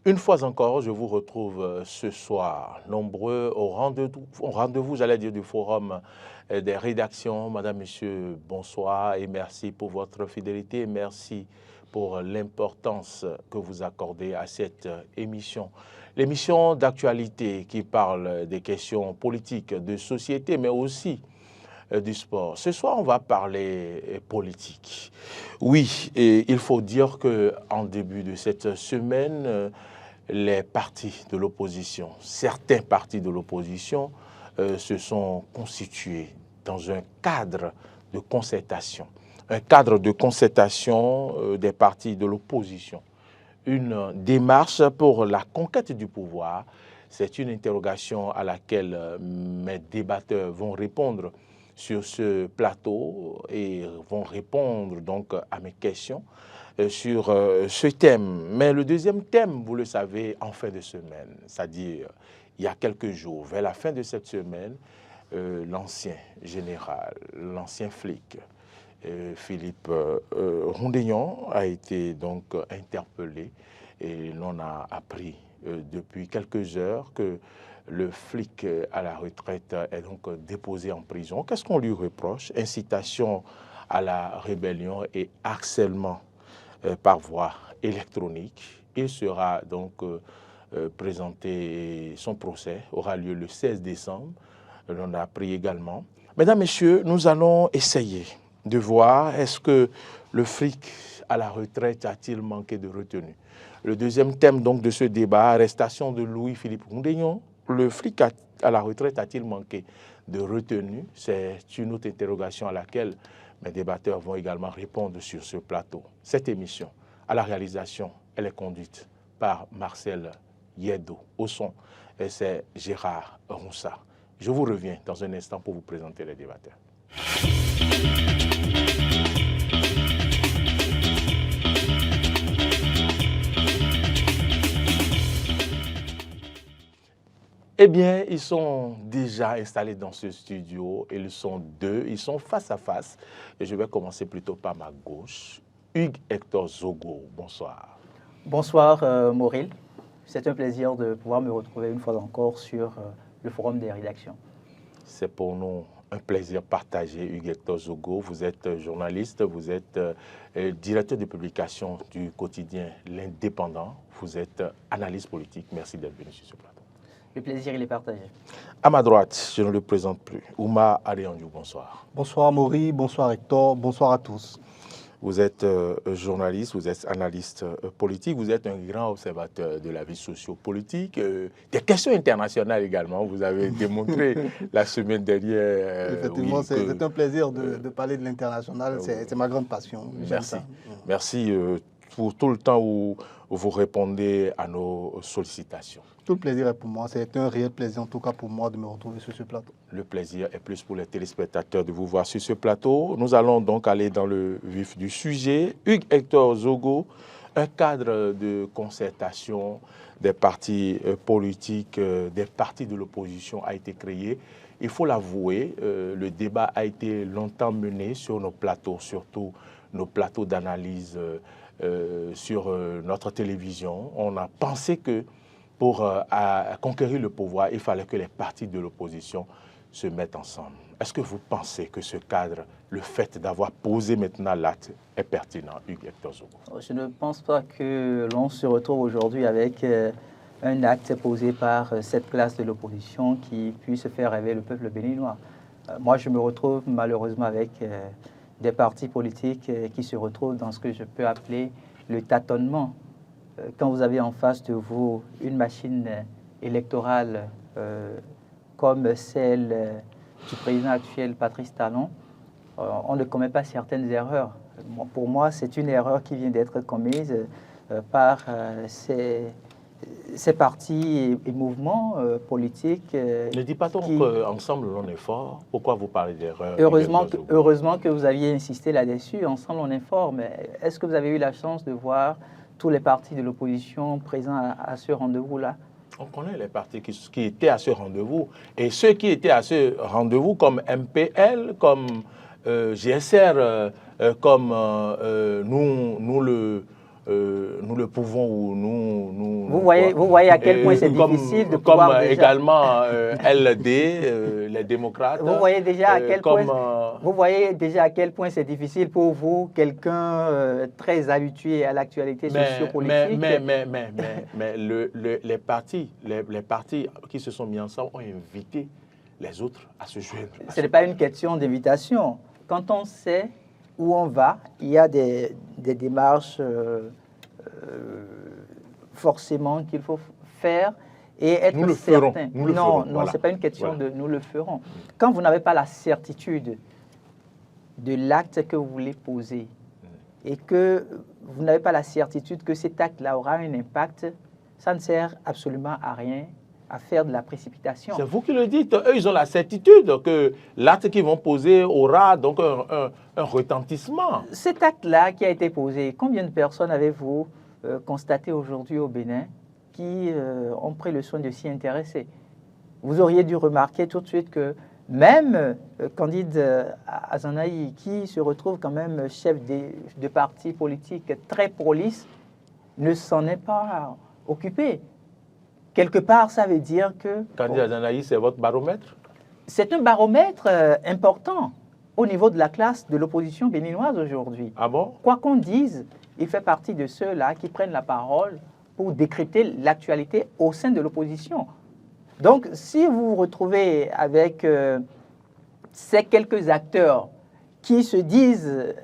Une fois encore, je vous retrouve ce soir, nombreux au rendez-vous, j'allais dire, du forum des rédactions. Madame, Monsieur, bonsoir et merci pour votre fidélité. Merci pour l'importance que vous accordez à cette émission. L'émission d'actualité qui parle des questions politiques, de société, mais aussi du sport. Ce soir, on va parler politique. Oui, et il faut dire qu'en début de cette semaine, les partis de l'opposition, certains partis de l'opposition se sont constitués dans un cadre de concertation. Un cadre de concertation des partis de l'opposition. Une démarche pour la conquête du pouvoir. C'est une interrogation à laquelle mes débatteurs vont répondre sur ce plateau et vont répondre donc à mes questions sur ce thème. Mais le deuxième thème, vous le savez, en fin de semaine, c'est-à-dire il y a quelques jours, vers la fin de cette semaine, l'ancien général, l'ancien flic, Philippe Rondénion a été donc interpellé et l'on a appris depuis quelques heures que le flic à la retraite est donc déposé en prison. Qu'est-ce qu'on lui reproche? Incitation à la rébellion et harcèlement par voie électronique. Il sera donc présenté, son procès aura lieu le 16 décembre. L'on a appris également. Mesdames, Messieurs, nous allons essayer de voir est-ce que le flic à la retraite a-t-il manqué de retenue. Le deuxième thème donc de ce débat, arrestation de Louis-Philippe Rondénion. Le flic à la retraite a-t-il manqué de retenue? C'est une autre interrogation à laquelle mes débatteurs vont également répondre sur ce plateau. Cette émission, à la réalisation, elle est conduite par Marcel Yeddo. Au son, c'est Gérard Roussard. Je vous reviens dans un instant pour vous présenter les débatteurs. Eh bien, ils sont déjà installés dans ce studio. Ils sont deux, ils sont face à face. Et je vais commencer plutôt par ma gauche. Hugues Hector Zogo, bonsoir. Bonsoir Mauril. C'est un plaisir de pouvoir me retrouver une fois encore sur le forum des rédactions. C'est pour nous un plaisir partagé, Hugues Hector Zogo. Vous êtes journaliste, vous êtes directeur de publication du quotidien L'Indépendant. Vous êtes analyste politique. Merci d'être venu sur ce plateau. Le plaisir, il est partagé. À ma droite, je ne le présente plus. Ouma Aréandiou, bonsoir. Bonsoir Maurice, bonsoir Hector, bonsoir à tous. Vous êtes journaliste, vous êtes analyste politique, vous êtes un grand observateur de la vie socio-politique, des questions internationales également. Vous avez démontré la semaine dernière. Effectivement, oui, c'est un plaisir de parler de l'international, c'est ma grande passion. Merci. Merci pour tout le temps où vous répondez à nos sollicitations. Tout le plaisir est pour moi. C'est un réel plaisir, en tout cas pour moi, de me retrouver sur ce plateau. Le plaisir est plus pour les téléspectateurs de vous voir sur ce plateau. Nous allons donc aller dans le vif du sujet. Hugues Hector Zogo, un cadre de concertation des partis politiques, des partis de l'opposition a été créé. Il faut l'avouer, le débat a été longtemps mené sur nos plateaux, surtout nos plateaux d'analyse sur notre télévision. On a pensé que pour conquérir le pouvoir, il fallait que les partis de l'opposition se mettent ensemble. Est-ce que vous pensez que ce cadre, le fait d'avoir posé maintenant l'acte, est pertinent, Hugues Hector Zogo? Je ne pense pas que l'on se retrouve aujourd'hui avec un acte posé par cette classe de l'opposition qui puisse faire rêver le peuple béninois. Moi, je me retrouve malheureusement avec des partis politiques qui se retrouvent dans ce que je peux appeler le tâtonnement. Quand vous avez en face de vous une machine électorale comme celle du président actuel, Patrice Talon, on ne commet pas certaines erreurs. Pour moi, c'est une erreur qui vient d'être commise par ces partis et mouvements politiques. Ne dis pas donc qu'ensemble on est fort. Pourquoi vous parlez d'erreur? Heureusement que vous aviez insisté là-dessus. Ensemble on est fort. Mais est-ce que vous avez eu la chance de voir tous les partis de l'opposition présents à ce rendez-vous-là? On connaît les partis qui étaient à ce rendez-vous. Et ceux qui étaient à ce rendez-vous, comme MPL, comme GSR, comme nous nous le pouvons ou nous... Vous voyez à quel point c'est difficile de pouvoir comme déjà... également LD, les démocrates. Vous voyez déjà à quel comme, point... Vous voyez déjà à quel point c'est difficile pour vous, quelqu'un très habitué à l'actualité sociopolitique. Mais les partis qui se sont mis ensemble ont invité les autres à se joindre. Ce n'est pas une question d'invitation. Quand on sait où on va, il y a des démarches forcément qu'il faut faire et être nous le certain. Ferons. Nous le non, ferons. non, Voilà. c'est pas une question Voilà. de nous le ferons. Quand vous n'avez pas la certitude de l'acte que vous voulez poser et que vous n'avez pas la certitude que cet acte-là aura un impact, ça ne sert absolument à rien à faire de la précipitation. C'est vous qui le dites. Eux, ils ont la certitude que l'acte qu'ils vont poser aura donc un retentissement. Cet acte-là qui a été posé, combien de personnes avez-vous constaté aujourd'hui au Bénin qui ont pris le soin de s'y intéresser? Vous auriez dû remarquer tout de suite que même Candide Azanaï, qui se retrouve quand même chef de parti politique très prolixe, ne s'en est pas occupé. Quelque part, ça veut dire que... Candide Azanaï, c'est votre baromètre? C'est un baromètre important au niveau de la classe de l'opposition béninoise aujourd'hui. Ah bon? Quoi qu'on dise, il fait partie de ceux-là qui prennent la parole pour décrypter l'actualité au sein de l'opposition. Donc, si vous vous retrouvez avec ces quelques acteurs qui se disent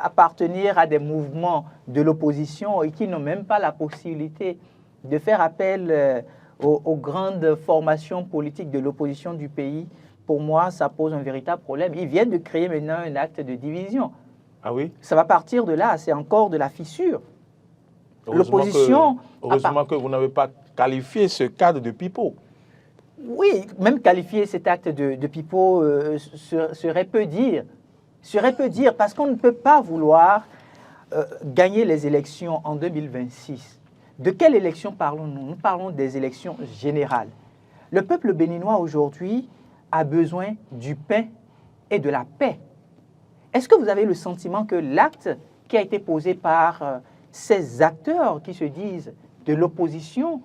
appartenir à des mouvements de l'opposition et qui n'ont même pas la possibilité de faire appel aux grandes formations politiques de l'opposition du pays, pour moi, ça pose un véritable problème. Ils viennent de créer maintenant un acte de division. Ah oui? Ça va partir de là, c'est encore de la fissure. L'opposition... Heureusement que vous n'avez pas qualifié ce cadre de pipeau. Oui, même qualifier cet acte de pipeau serait peu dire. Serait peu dire, parce qu'on ne peut pas vouloir gagner les élections en 2026. De quelle élection parlons-nous? Nous parlons des élections générales. Le peuple béninois aujourd'hui a besoin du pain et de la paix. Est-ce que vous avez le sentiment que l'acte qui a été posé par ces acteurs qui se disent de l'opposition,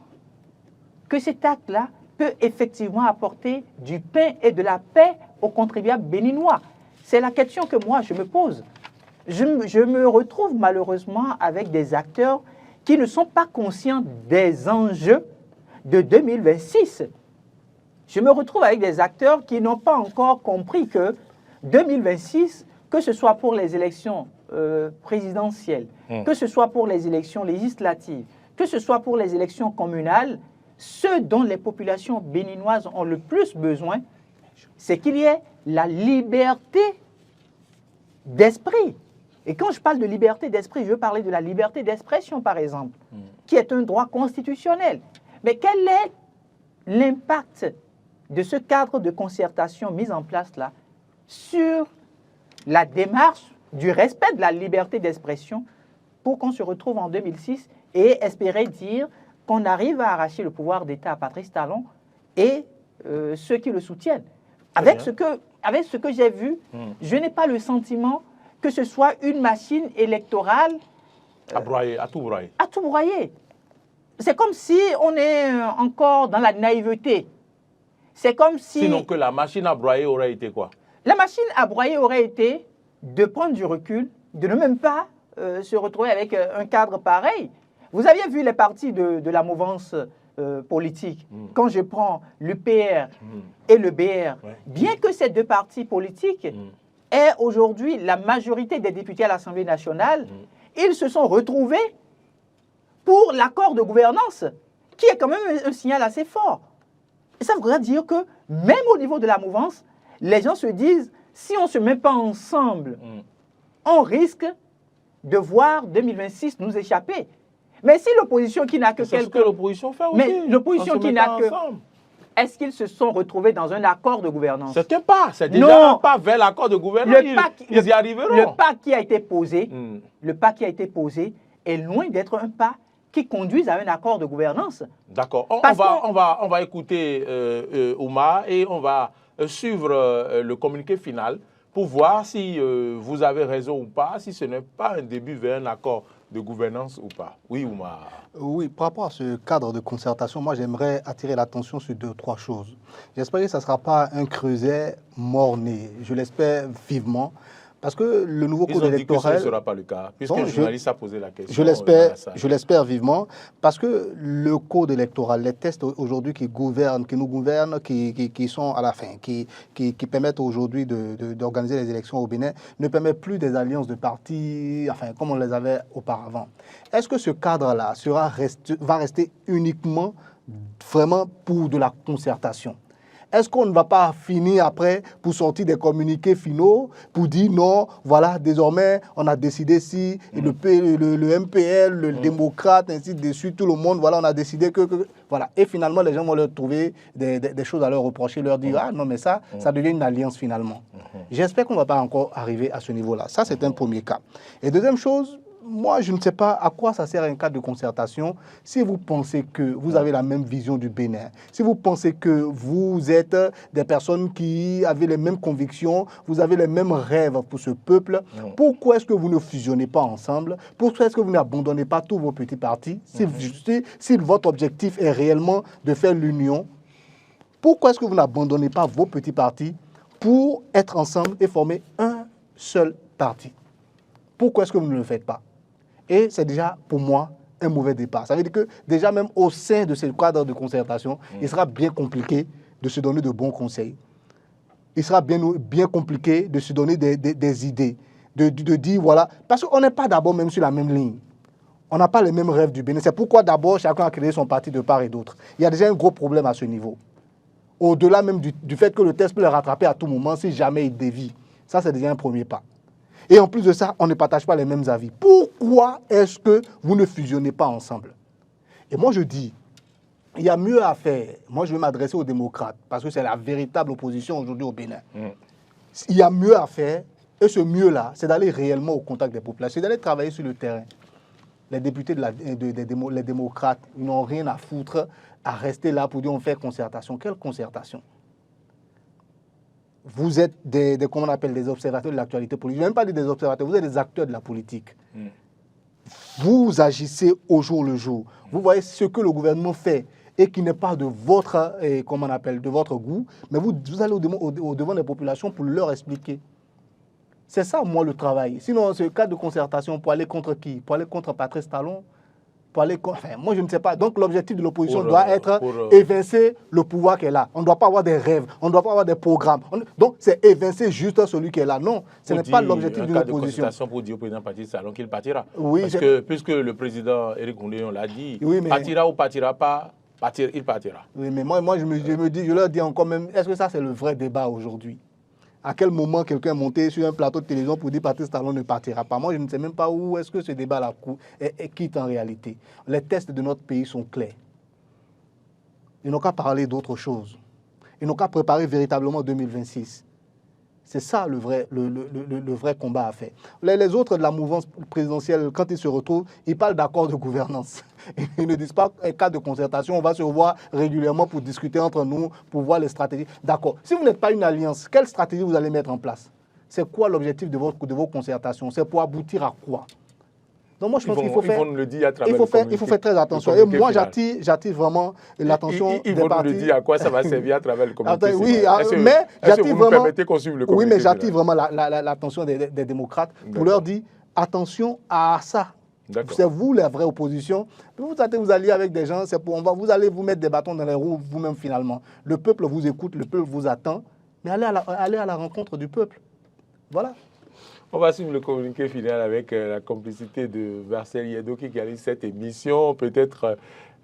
que cet acte-là peut effectivement apporter du pain et de la paix aux contribuables béninois? C'est la question que moi je me pose. Je me retrouve malheureusement avec des acteurs qui ne sont pas conscients des enjeux de 2026. Je me retrouve avec des acteurs qui n'ont pas encore compris que 2026, que ce soit pour les élections présidentielles, que ce soit pour les élections législatives, que ce soit pour les élections communales, ce dont les populations béninoises ont le plus besoin, c'est qu'il y ait la liberté d'esprit. Et quand je parle de liberté d'esprit, je veux parler de la liberté d'expression, par exemple, qui est un droit constitutionnel. Mais quel est l'impact de ce cadre de concertation mis en place là sur la démarche du respect de la liberté d'expression pour qu'on se retrouve en 2006 et espérer dire qu'on arrive à arracher le pouvoir d'État à Patrice Talon et ceux qui le soutiennent. Avec ce que j'ai vu, je n'ai pas le sentiment que ce soit une machine électorale à broyer, à tout broyer. À tout broyer. C'est comme si on est encore dans la naïveté. C'est comme si... Sinon que la machine à broyer aurait été quoi? La machine à broyer aurait été de prendre du recul, de ne même pas se retrouver avec un cadre pareil. Vous aviez vu les partis de la mouvance politique. Quand je prends l'UPR et le BR, bien que ces deux partis politiques aient aujourd'hui la majorité des députés à l'Assemblée nationale, ils se sont retrouvés pour l'accord de gouvernance, qui est quand même un signal assez fort. Et ça voudrait dire que même au niveau de la mouvance, les gens se disent, si on ne se met pas ensemble, on risque de voir 2026 nous échapper. Mais si l'opposition qui n'a que quelques... C'est ce que l'opposition fait aussi. Mais l'opposition qui n'a que... Est-ce qu'ils se sont retrouvés dans un accord de gouvernance? C'est un pas, c'est déjà un pas vers l'accord de gouvernance. Ils y arriveront. Le pas qui a été posé, le pas qui a été posé est loin d'être un pas qui conduise à un accord de gouvernance. D'accord. On va écouter Oumar et on va suivre le communiqué final pour voir si vous avez raison ou pas, si ce n'est pas un début vers un accord de gouvernance ou pas? Oui, Oumar? Oui, par rapport à ce cadre de concertation, moi j'aimerais attirer l'attention sur 2 ou 3 choses. J'espère que ça ne sera pas un creuset mort-né, je l'espère vivement, parce que le nouveau code électoral... Ils ont dit que ça ne sera pas le cas, puisque le journaliste a posé la question je l'espère vivement, parce que le code électoral, les tests aujourd'hui qui nous gouvernent, qui sont à la fin, qui permettent aujourd'hui d'organiser les élections au Bénin, ne permettent plus des alliances de partis, enfin, comme on les avait auparavant. Est-ce que ce cadre-là va rester uniquement vraiment pour de la concertation? Est-ce qu'on ne va pas finir après pour sortir des communiqués finaux pour dire non, voilà, désormais, on a décidé si le MPL, le démocrate, ainsi de suite, tout le monde, voilà, on a décidé que voilà. Et finalement, les gens vont leur trouver des choses à leur reprocher, leur dire, ah non, mais ça devient une alliance finalement. J'espère qu'on ne va pas encore arriver à ce niveau-là. Ça, c'est un premier cas. Et deuxième chose, moi, je ne sais pas à quoi ça sert un cadre de concertation si vous pensez que vous avez la même vision du Bénin, si vous pensez que vous êtes des personnes qui avez les mêmes convictions, vous avez les mêmes rêves pour ce peuple. Pourquoi est-ce que vous ne fusionnez pas ensemble? Pourquoi est-ce que vous n'abandonnez pas tous vos petits partis si votre objectif est réellement de faire l'union? Pourquoi est-ce que vous n'abandonnez pas vos petits partis pour être ensemble et former un seul parti? Pourquoi est-ce que vous ne le faites pas? Et c'est déjà, pour moi, un mauvais départ. Ça veut dire que déjà même au sein de ce cadre de concertation, il sera bien compliqué de se donner de bons conseils. Il sera bien compliqué de se donner des idées, de dire, voilà, parce qu'on n'est pas d'abord même sur la même ligne. On n'a pas les mêmes rêves du Bénin. C'est pourquoi d'abord, chacun a créé son parti de part et d'autre. Il y a déjà un gros problème à ce niveau. Au-delà même du fait que le test peut le rattraper à tout moment si jamais il dévie. Ça, c'est déjà un premier pas. Et en plus de ça, on ne partage pas les mêmes avis. Pourquoi est-ce que vous ne fusionnez pas ensemble? Et moi, je dis, il y a mieux à faire. Moi, je vais m'adresser aux démocrates, parce que c'est la véritable opposition aujourd'hui au Bénin. Il y a mieux à faire, et ce mieux-là, c'est d'aller réellement au contact des populations, c'est d'aller travailler sur le terrain. Les députés, les démocrates, ils n'ont rien à foutre à rester là pour dire on fait concertation. Quelle concertation? Vous êtes comment on appelle, des observateurs de l'actualité politique. Je ne vais même pas dire des observateurs, vous êtes des acteurs de la politique. Vous agissez au jour le jour. Vous voyez ce que le gouvernement fait et qui n'est pas de votre, comment on appelle, de votre goût, mais vous allez au devant des populations pour leur expliquer. C'est ça, moi, le travail. Sinon, ce cas de concertation, pour aller contre qui? Pour aller contre Patrice Talon? Enfin, moi, je ne sais pas. Donc, l'objectif de l'opposition doit être évincer le pouvoir qui est là. On ne doit pas avoir des rêves, on ne doit pas avoir des programmes. Donc, c'est évincer juste celui qui est là. Non, ce n'est pas l'objectif de l'opposition. De consultation pour dire au président Patrice Talon qu'il partira. Oui, parce que, puisque le président Éric Oundéon l'a dit, partira ou partira pas, il partira. Oui, mais moi je leur dis encore même, est-ce que ça, c'est le vrai débat aujourd'hui? À quel moment quelqu'un est monté sur un plateau de télévision pour dire Patrice Talon ne partira pas? Moi, je ne sais même pas où est-ce que ce débat-là quitte en réalité. Les tests de notre pays sont clairs. Ils n'ont qu'à parler d'autre chose. Ils n'ont qu'à préparer véritablement 2026. C'est ça le vrai combat à faire. Les autres de la mouvance présidentielle, quand ils se retrouvent, ils parlent d'accord de gouvernance. Ils ne disent pas cas de concertation, on va se revoir régulièrement pour discuter entre nous, pour voir les stratégies. D'accord. Si vous n'êtes pas une alliance, quelle stratégie vous allez mettre en place? C'est quoi l'objectif de vos concertations? C'est pour aboutir à quoi? Donc moi, je pense qu'il faut faire... Il faut faire très attention. Et moi, j'attire vraiment l'attention des partis. Ils vont nous dire à quoi ça va servir à travers le communiqué. Oui, mais j'attire vraiment... Oui, mais j'attire vraiment l'attention des démocrates pour leur dire attention à ça. C'est vous la vraie opposition. Vous alliez avec des gens, vous allez vous mettre des bâtons dans les roues vous-même finalement. Le peuple vous écoute, le peuple vous attend, mais allez à la rencontre du peuple. Voilà. On va suivre le communiqué final avec la complicité de Marcel Yedo qui réalise cette émission. Peut-être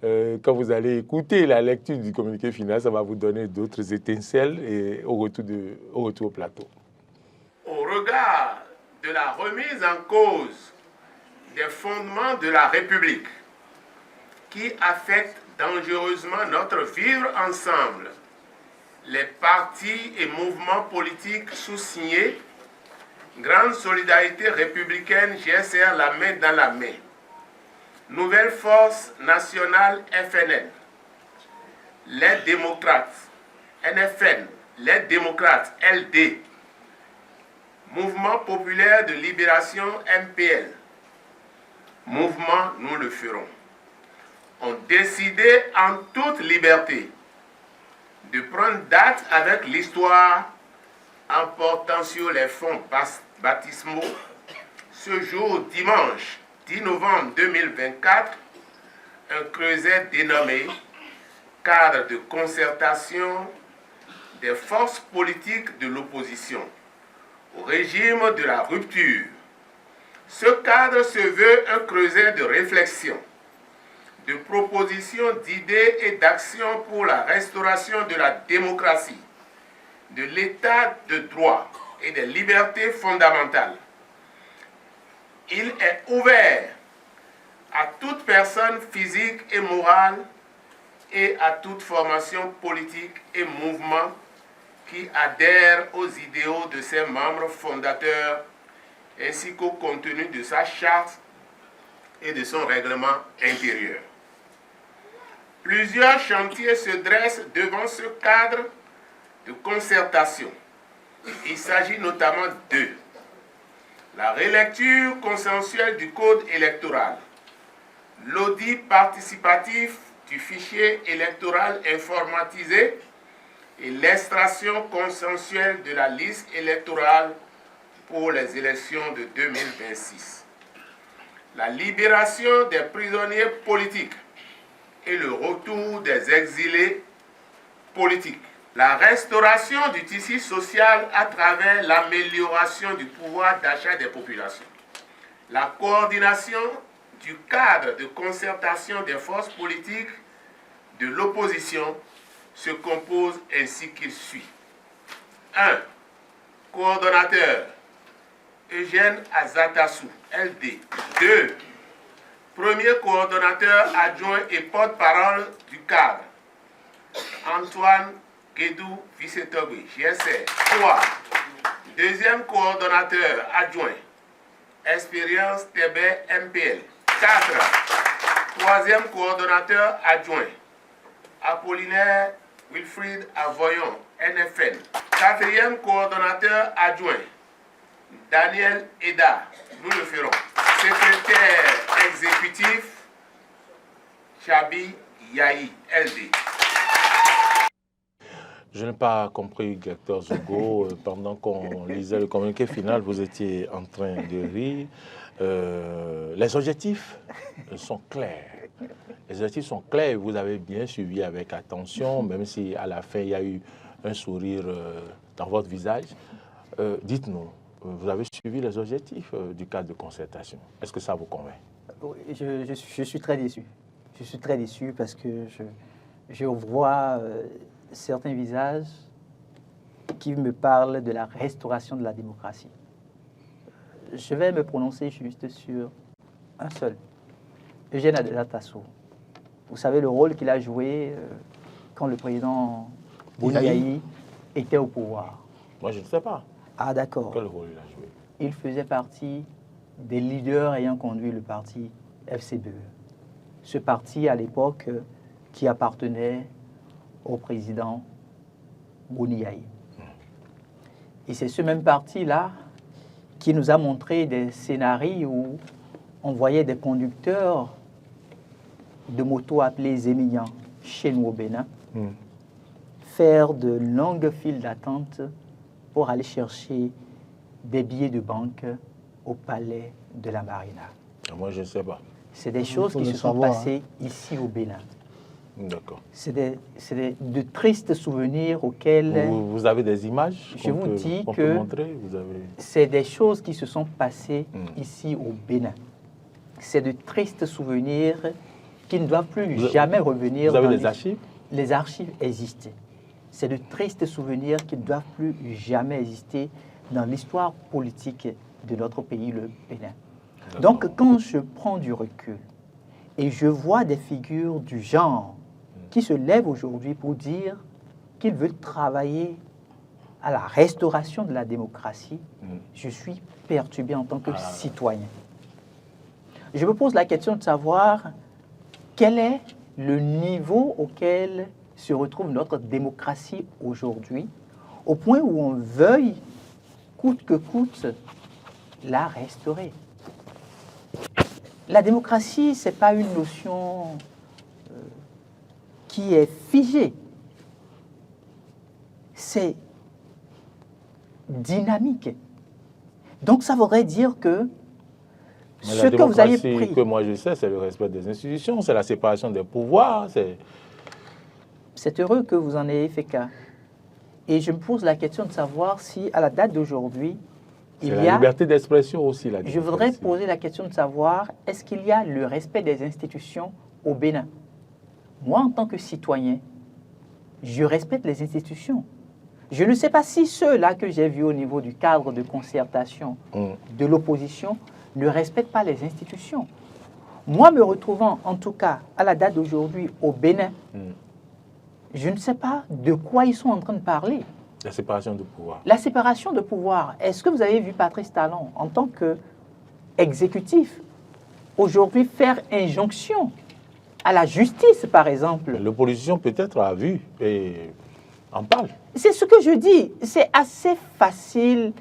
quand vous allez écouter la lecture du communiqué final, ça va vous donner d'autres étincelles et au retour au plateau. Au regard de la remise en cause des fondements de la République qui affectent dangereusement notre vivre ensemble, les partis et mouvements politiques sous-signés, Grande Solidarité Républicaine, GSR, la main dans la main, Nouvelle Force Nationale, FNN, les démocrates, NFN, les démocrates, LD, Mouvement Populaire de Libération, MPL, mouvement, nous le ferons, ont décidé en toute liberté de prendre date avec l'histoire en portant sur les fonds baptismaux ce jour dimanche 10 novembre 2024 un creuset dénommé cadre de concertation des forces politiques de l'opposition au régime de la rupture. Ce cadre se veut un creuset de réflexion, de propositions, d'idées et d'actions pour la restauration de la démocratie, de l'état de droit et des libertés fondamentales. Il est ouvert à toute personne physique et morale et à toute formation politique et mouvement qui adhère aux idéaux de ses membres fondateurs ainsi qu'au contenu de sa charte et de son règlement intérieur. Plusieurs chantiers se dressent devant ce cadre de concertation. Il s'agit notamment de la relecture consensuelle du code électoral, l'audit participatif du fichier électoral informatisé et l'extraction consensuelle de la liste électorale pour les élections de 2026. La libération des prisonniers politiques et le retour des exilés politiques. La restauration du tissu social à travers l'amélioration du pouvoir d'achat des populations. La coordination du cadre de concertation des forces politiques de l'opposition se compose ainsi qu'il suit. 1. Coordonnateur Eugène Azatassou, LD. 2. Premier coordonnateur adjoint et porte-parole du cadre, Antoine Guédou Vissetogui, GSR. 3. Deuxième coordonnateur adjoint, Expérience Tébé, MPL. 4. Troisième coordonnateur adjoint, Apollinaire Wilfried Avoyon, NFN. Quatrième coordonnateur adjoint, Daniel Eda, nous le ferons. Secrétaire exécutif, Chabi Yahi, LD. Je n'ai pas compris, directeur Zogo, pendant qu'on lisait le communiqué final, vous étiez en train de rire. Les objectifs sont clairs. Les objectifs sont clairs, vous avez bien suivi avec attention, même si à la fin il y a eu un sourire dans votre visage. Dites-nous, vous avez suivi les objectifs du cadre de concertation. Est-ce que ça vous convainc? Je suis très déçu. Je suis très déçu parce que je vois certains visages qui me parlent de la restauration de la démocratie. Je vais me prononcer juste sur un seul, Eugène Azatassou. Vous savez le rôle qu'il a joué quand le président Bouniaï était au pouvoir. Moi, je ne sais pas. Ah, d'accord. Quel rôle il a joué? Il faisait partie des leaders ayant conduit le parti FCBE. Ce parti, à l'époque, qui appartenait au président Bouniaï. Et c'est ce même parti-là qui nous a montré des scénarios où on voyait des conducteurs de motos appelés Zémilians chez nous au Bénin faire de longues files d'attente pour aller chercher des billets de banque au palais de la Marina. Moi, je ne sais pas. C'est des choses qui se sont passées ici au Bénin. D'accord. C'est de tristes souvenirs auxquels... Vous avez des images je vous dis qu'on que peut montrer? c'est des choses qui se sont passées ici au Bénin. C'est de tristes souvenirs qui ne doivent plus jamais revenir. Vous avez des archives? Les archives existent. C'est de tristes souvenirs qui ne doivent plus jamais exister dans l'histoire politique de notre pays, le Bénin. Donc, quand je prends du recul et je vois des figures du genre qui se lèvent aujourd'hui pour dire qu'ils veulent travailler à la restauration de la démocratie, je suis perturbé en tant que citoyen. Je me pose la question de savoir quel est le niveau auquel se retrouve notre démocratie aujourd'hui, au point où on veuille, coûte que coûte, la restaurer. La démocratie, ce n'est pas une notion qui est figée. C'est dynamique. Donc ça voudrait dire que Mais ce que vous avez pris... La démocratie que moi je sais, c'est le respect des institutions, c'est la séparation des pouvoirs. C'est heureux que vous en ayez fait cas. Et je me pose la question de savoir si, à la date d'aujourd'hui, il y a... la liberté d'expression aussi, la démocratie. Je voudrais poser la question de savoir, est-ce qu'il y a le respect des institutions au Bénin? Moi, en tant que citoyen, je respecte les institutions. Je ne sais pas si ceux-là que j'ai vus au niveau du cadre de concertation de l'opposition ne respectent pas les institutions. Moi, me retrouvant, en tout cas, à la date d'aujourd'hui, au Bénin, je ne sais pas de quoi ils sont en train de parler. La séparation de pouvoir. La séparation de pouvoir. Est-ce que vous avez vu Patrice Talon, en tant qu'exécutif, aujourd'hui faire injonction à la justice, par exemple? L'opposition peut-être a vu et en parle. C'est ce que je dis. C'est assez facile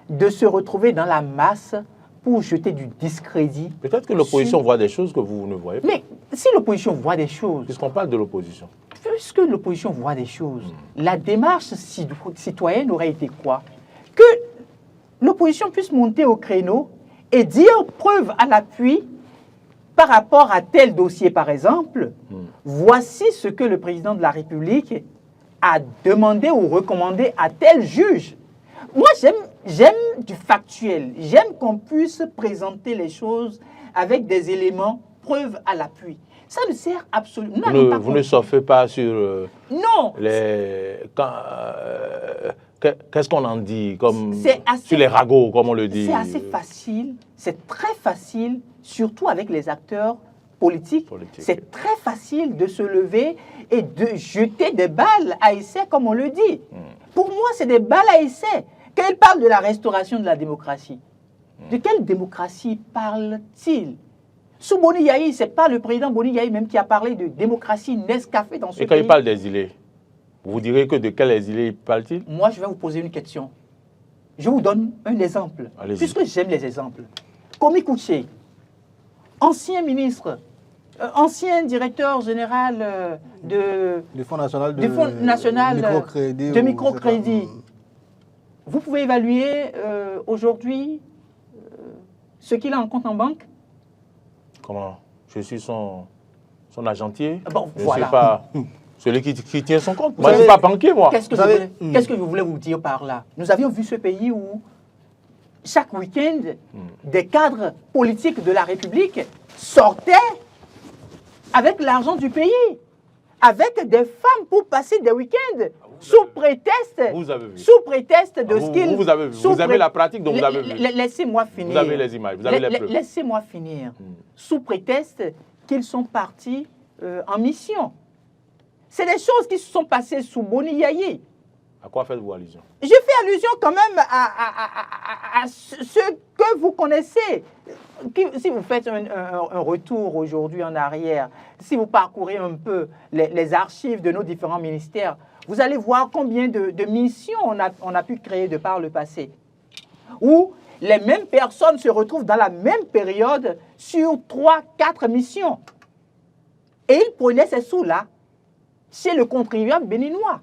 de se retrouver dans la masse pour jeter du discrédit. Peut-être que l'opposition voit des choses que vous ne voyez pas. Mais si l'opposition voit des choses... Puisqu'on parle de l'opposition. Puisque l'opposition voit des choses, la démarche citoyenne aurait été quoi? Que l'opposition puisse monter au créneau et dire, preuve à l'appui, par rapport à tel dossier, par exemple, voici ce que le président de la République a demandé ou recommandé à tel juge. Moi, j'aime du factuel. J'aime qu'on puisse présenter les choses avec des éléments, preuve à l'appui. Ça ne sert absolument pas. Vous ne surfez pas sur non. Qu'est-ce qu'on en dit comme assez, sur les ragots, comme on le dit. C'est assez facile, c'est très facile, surtout avec les acteurs politiques. C'est très facile de se lever et de jeter des balles à essai, comme on le dit. Pour moi, c'est des balles à essai. Quand il parle de la restauration de la démocratie, de quelle démocratie parle-t-il? Sous Boni Yayi, ce n'est pas le président Boni Yayi même qui a parlé de démocratie Nescafé dans ce pays. Et quand il parle des vous direz que de quels exilés parle-t-il? Moi, je vais vous poser une question. Je vous donne un exemple, puisque j'aime les exemples. Komi Kouché, ancien ministre, ancien directeur général du Fonds national de microcrédit. Vous pouvez évaluer aujourd'hui ce qu'il a en compte en banque? Comment? Je suis son agentier. Bon, je voilà. ne suis pas celui qui tient son compte. Moi, je ne suis pas banquier, moi. Qu'est-ce que je voulais vous dire par là? Nous avions vu ce pays où, chaque week-end, des cadres politiques de la République sortaient avec l'argent du pays, avec des femmes pour passer des week-ends, sous prétexte de ce qu'ils... Vous avez vu. Vous avez la pratique, donc vous avez vu. Laissez-moi finir. Vous avez les images, vous avez les preuves. Laissez-moi finir. Sous prétexte qu'ils sont partis en mission. C'est des choses qui se sont passées sous Boni Yayi. À quoi faites-vous allusion? Je fais allusion quand même à ce que vous connaissez. Si vous faites un retour aujourd'hui en arrière, si vous parcourez un peu les archives de nos différents ministères, vous allez voir combien de missions on a pu créer de par le passé. Où les mêmes personnes se retrouvent dans la même période sur 3-4 missions. Et ils prenaient ces sous-là chez le contribuable béninois.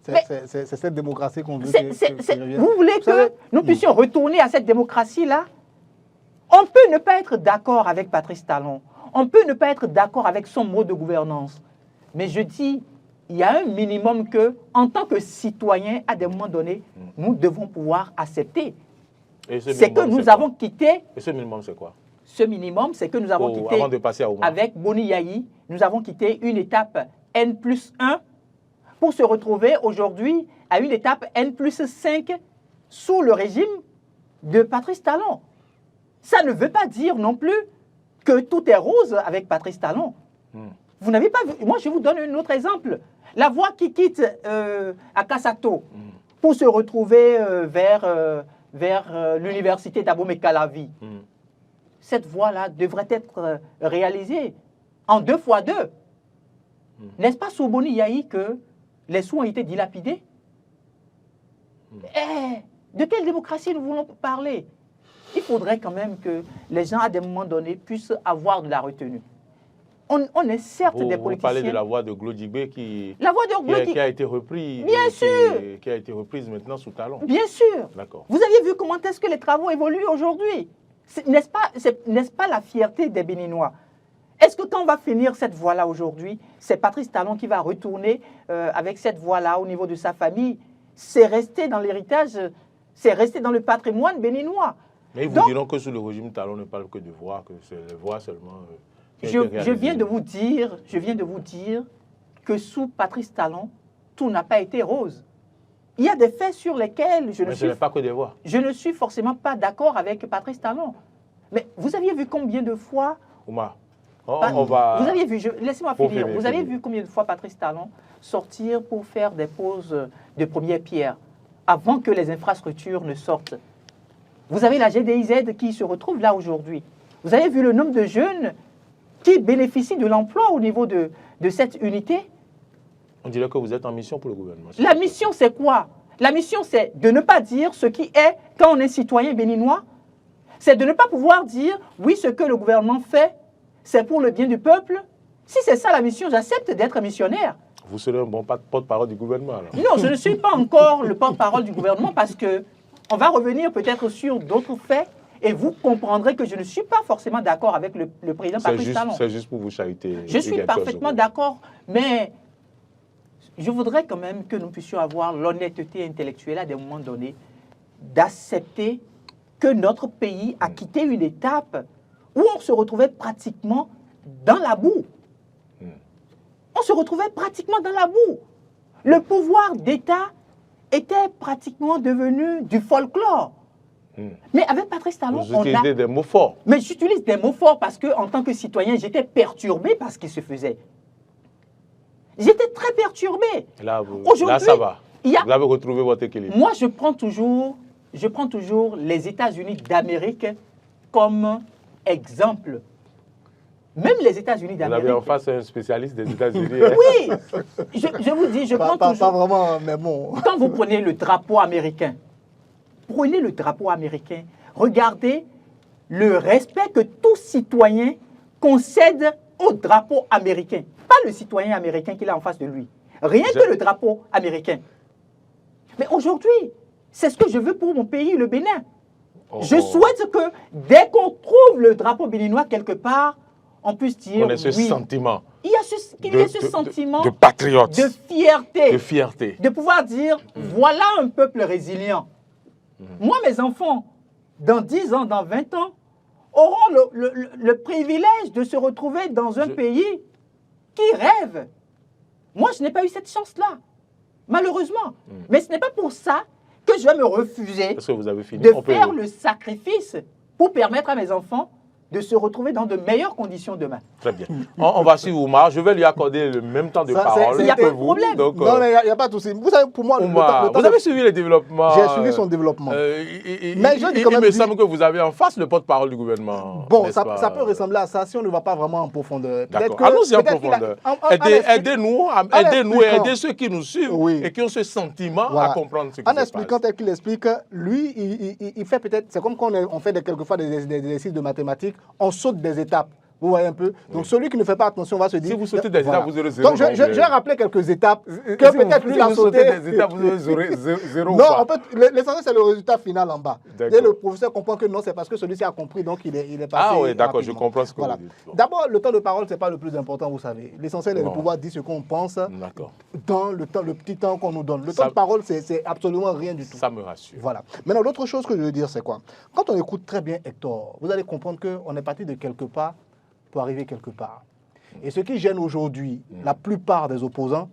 C'est cette démocratie qu'on veut. Vous voulez que nous puissions retourner à cette démocratie-là? On peut ne pas être d'accord avec Patrice Talon. On peut ne pas être d'accord avec son mode de gouvernance. Mais je dis, il y a un minimum que, en tant que citoyen, à des moments donnés, nous devons pouvoir accepter. C'est que nous avons quitté... Et ce minimum, c'est quoi? Ce minimum, c'est que nous avons quitté, avant de passer à avec Boni Yayi, nous avons quitté une étape N+1 pour se retrouver aujourd'hui à une étape N+5 sous le régime de Patrice Talon. Ça ne veut pas dire non plus que tout est rose avec Patrice Talon. Vous n'avez pas vu. Moi, je vous donne un autre exemple. La voie qui quitte à Kassato pour se retrouver vers l'université d'Abomey-Calavi. Cette voie-là devrait être réalisée en 2x2. N'est-ce pas sous Boni Yayi que les sous ont été dilapidés? De quelle démocratie nous voulons parler? il faudrait quand même que les gens, à des moments donnés, puissent avoir de la retenue. On est certes des politiciens. Vous parlez de la voix de Glodjibé qui a été reprise. Bien sûr. Qui a été reprise maintenant sous Talon. Bien sûr. D'accord. Vous aviez vu comment est-ce que les travaux évoluent aujourd'hui? N'est-ce pas la fierté des Béninois? Est-ce que quand on va finir cette voie-là aujourd'hui, c'est Patrice Talon qui va retourner avec cette voie-là au niveau de sa famille? C'est resté dans l'héritage, c'est resté dans le patrimoine béninois. Mais ils vous diront que sous le régime Talon, on ne parle que de voix, que c'est les voix seulement. Je viens de vous dire que sous Patrice Talon, tout n'a pas été rose. Il y a des faits sur lesquels je ne suis forcément pas d'accord avec Patrice Talon. Mais vous aviez vu combien de fois... Oumar, vous aviez vu, laissez-moi finir, vous avez vu combien de fois Patrice Talon sortir pour faire des poses de première pierre avant que les infrastructures ne sortent? Vous avez la GDIZ qui se retrouve là aujourd'hui. Vous avez vu le nombre de jeunes qui bénéficient de l'emploi au niveau de cette unité? On dirait que vous êtes en mission pour le gouvernement. La mission, c'est quoi? La mission, c'est de ne pas dire ce qui est quand on est citoyen béninois. C'est de ne pas pouvoir dire, oui, ce que le gouvernement fait, c'est pour le bien du peuple. Si c'est ça la mission, j'accepte d'être missionnaire. Vous serez un bon porte-parole du gouvernement, alors? Non, je ne suis pas encore le porte-parole du gouvernement parce qu'on va revenir peut-être sur d'autres faits. Et vous comprendrez que je ne suis pas forcément d'accord avec le président Patrice Talon. C'est juste pour vous chariter. Je suis parfaitement d'accord, mais je voudrais quand même que nous puissions avoir l'honnêteté intellectuelle à des moments donnés d'accepter que notre pays a quitté une étape où on se retrouvait pratiquement dans la boue. On se retrouvait pratiquement dans la boue. Le pouvoir d'État était pratiquement devenu du folklore. Mais avec Patrice Talon, vous utilisez des mots forts. Mais j'utilise des mots forts parce que, en tant que citoyen, j'étais perturbé par ce qui se faisait. J'étais très perturbé. Là, ça va. Vous avez retrouvé votre équilibre. Moi, je prends toujours les États-Unis d'Amérique comme exemple. Même les États-Unis d'Amérique. Vous avez en face un spécialiste des États-Unis. Oui, je vous dis, je prends toujours... Pas vraiment, mais bon. Quand vous prenez le drapeau américain, regardez le respect que tout citoyen concède au drapeau américain. Pas le citoyen américain qu'il a en face de lui. Rien que le drapeau américain. Mais aujourd'hui, c'est ce que je veux pour mon pays, le Bénin. Je souhaite que dès qu'on trouve le drapeau béninois quelque part, on puisse dire on a ce sentiment. Il y a ce sentiment de patriote, de fierté, de pouvoir dire voilà un peuple résilient. Moi, mes enfants, dans 10 ans, dans 20 ans, auront le privilège de se retrouver dans un pays qui rêve. Moi, je n'ai pas eu cette chance-là, malheureusement. Mais ce n'est pas pour ça que je vais me refuser de faire le sacrifice pour permettre à mes enfants de se retrouver dans de meilleures conditions demain. Très bien. On va suivre Oumar. Je vais lui accorder le même temps de parole. Il n'y a pas de problème. Donc, non, il n'y a pas de souci. Vous savez, pour moi, Oumar, vous avez suivi le développement. J'ai suivi son développement. Mais il me semble que vous avez en face le porte-parole du gouvernement. Bon, ça peut ressembler à ça si on ne va pas vraiment en profondeur. D'accord. Allons-y en profondeur. Aidez-nous et aidez ceux qui nous suivent et qui ont ce sentiment à comprendre ce qui se passe. En expliquant tel qu'il explique, lui, il fait peut-être... C'est comme quand on fait quelquefois des exercices de mathématiques. On saute des étapes. Vous voyez un peu? Donc, celui qui ne fait pas attention va se dire... Si vous sautez des étapes, vous aurez zéro. Donc, je vais rappeler quelques étapes que peut-être lui a sauté. Si vous sautez des étapes, vous aurez zéro. Non, l'essentiel, c'est le résultat final en bas. Et le professeur comprend que non, c'est parce que celui-ci a compris, donc il est passé. Ah oui, d'accord, je comprends ce que vous dites. D'abord, le temps de parole, ce n'est pas le plus important, vous savez. L'essentiel est de pouvoir dire ce qu'on pense dans le petit temps qu'on nous donne. Le temps de parole, c'est absolument rien du tout. Ça me rassure. Voilà. Maintenant, l'autre chose que je veux dire, c'est quoi? Quand on écoute très bien Hector, vous allez comprendre qu'on est parti de quelque part pour arriver quelque part. Et ce qui gêne aujourd'hui la plupart des opposants,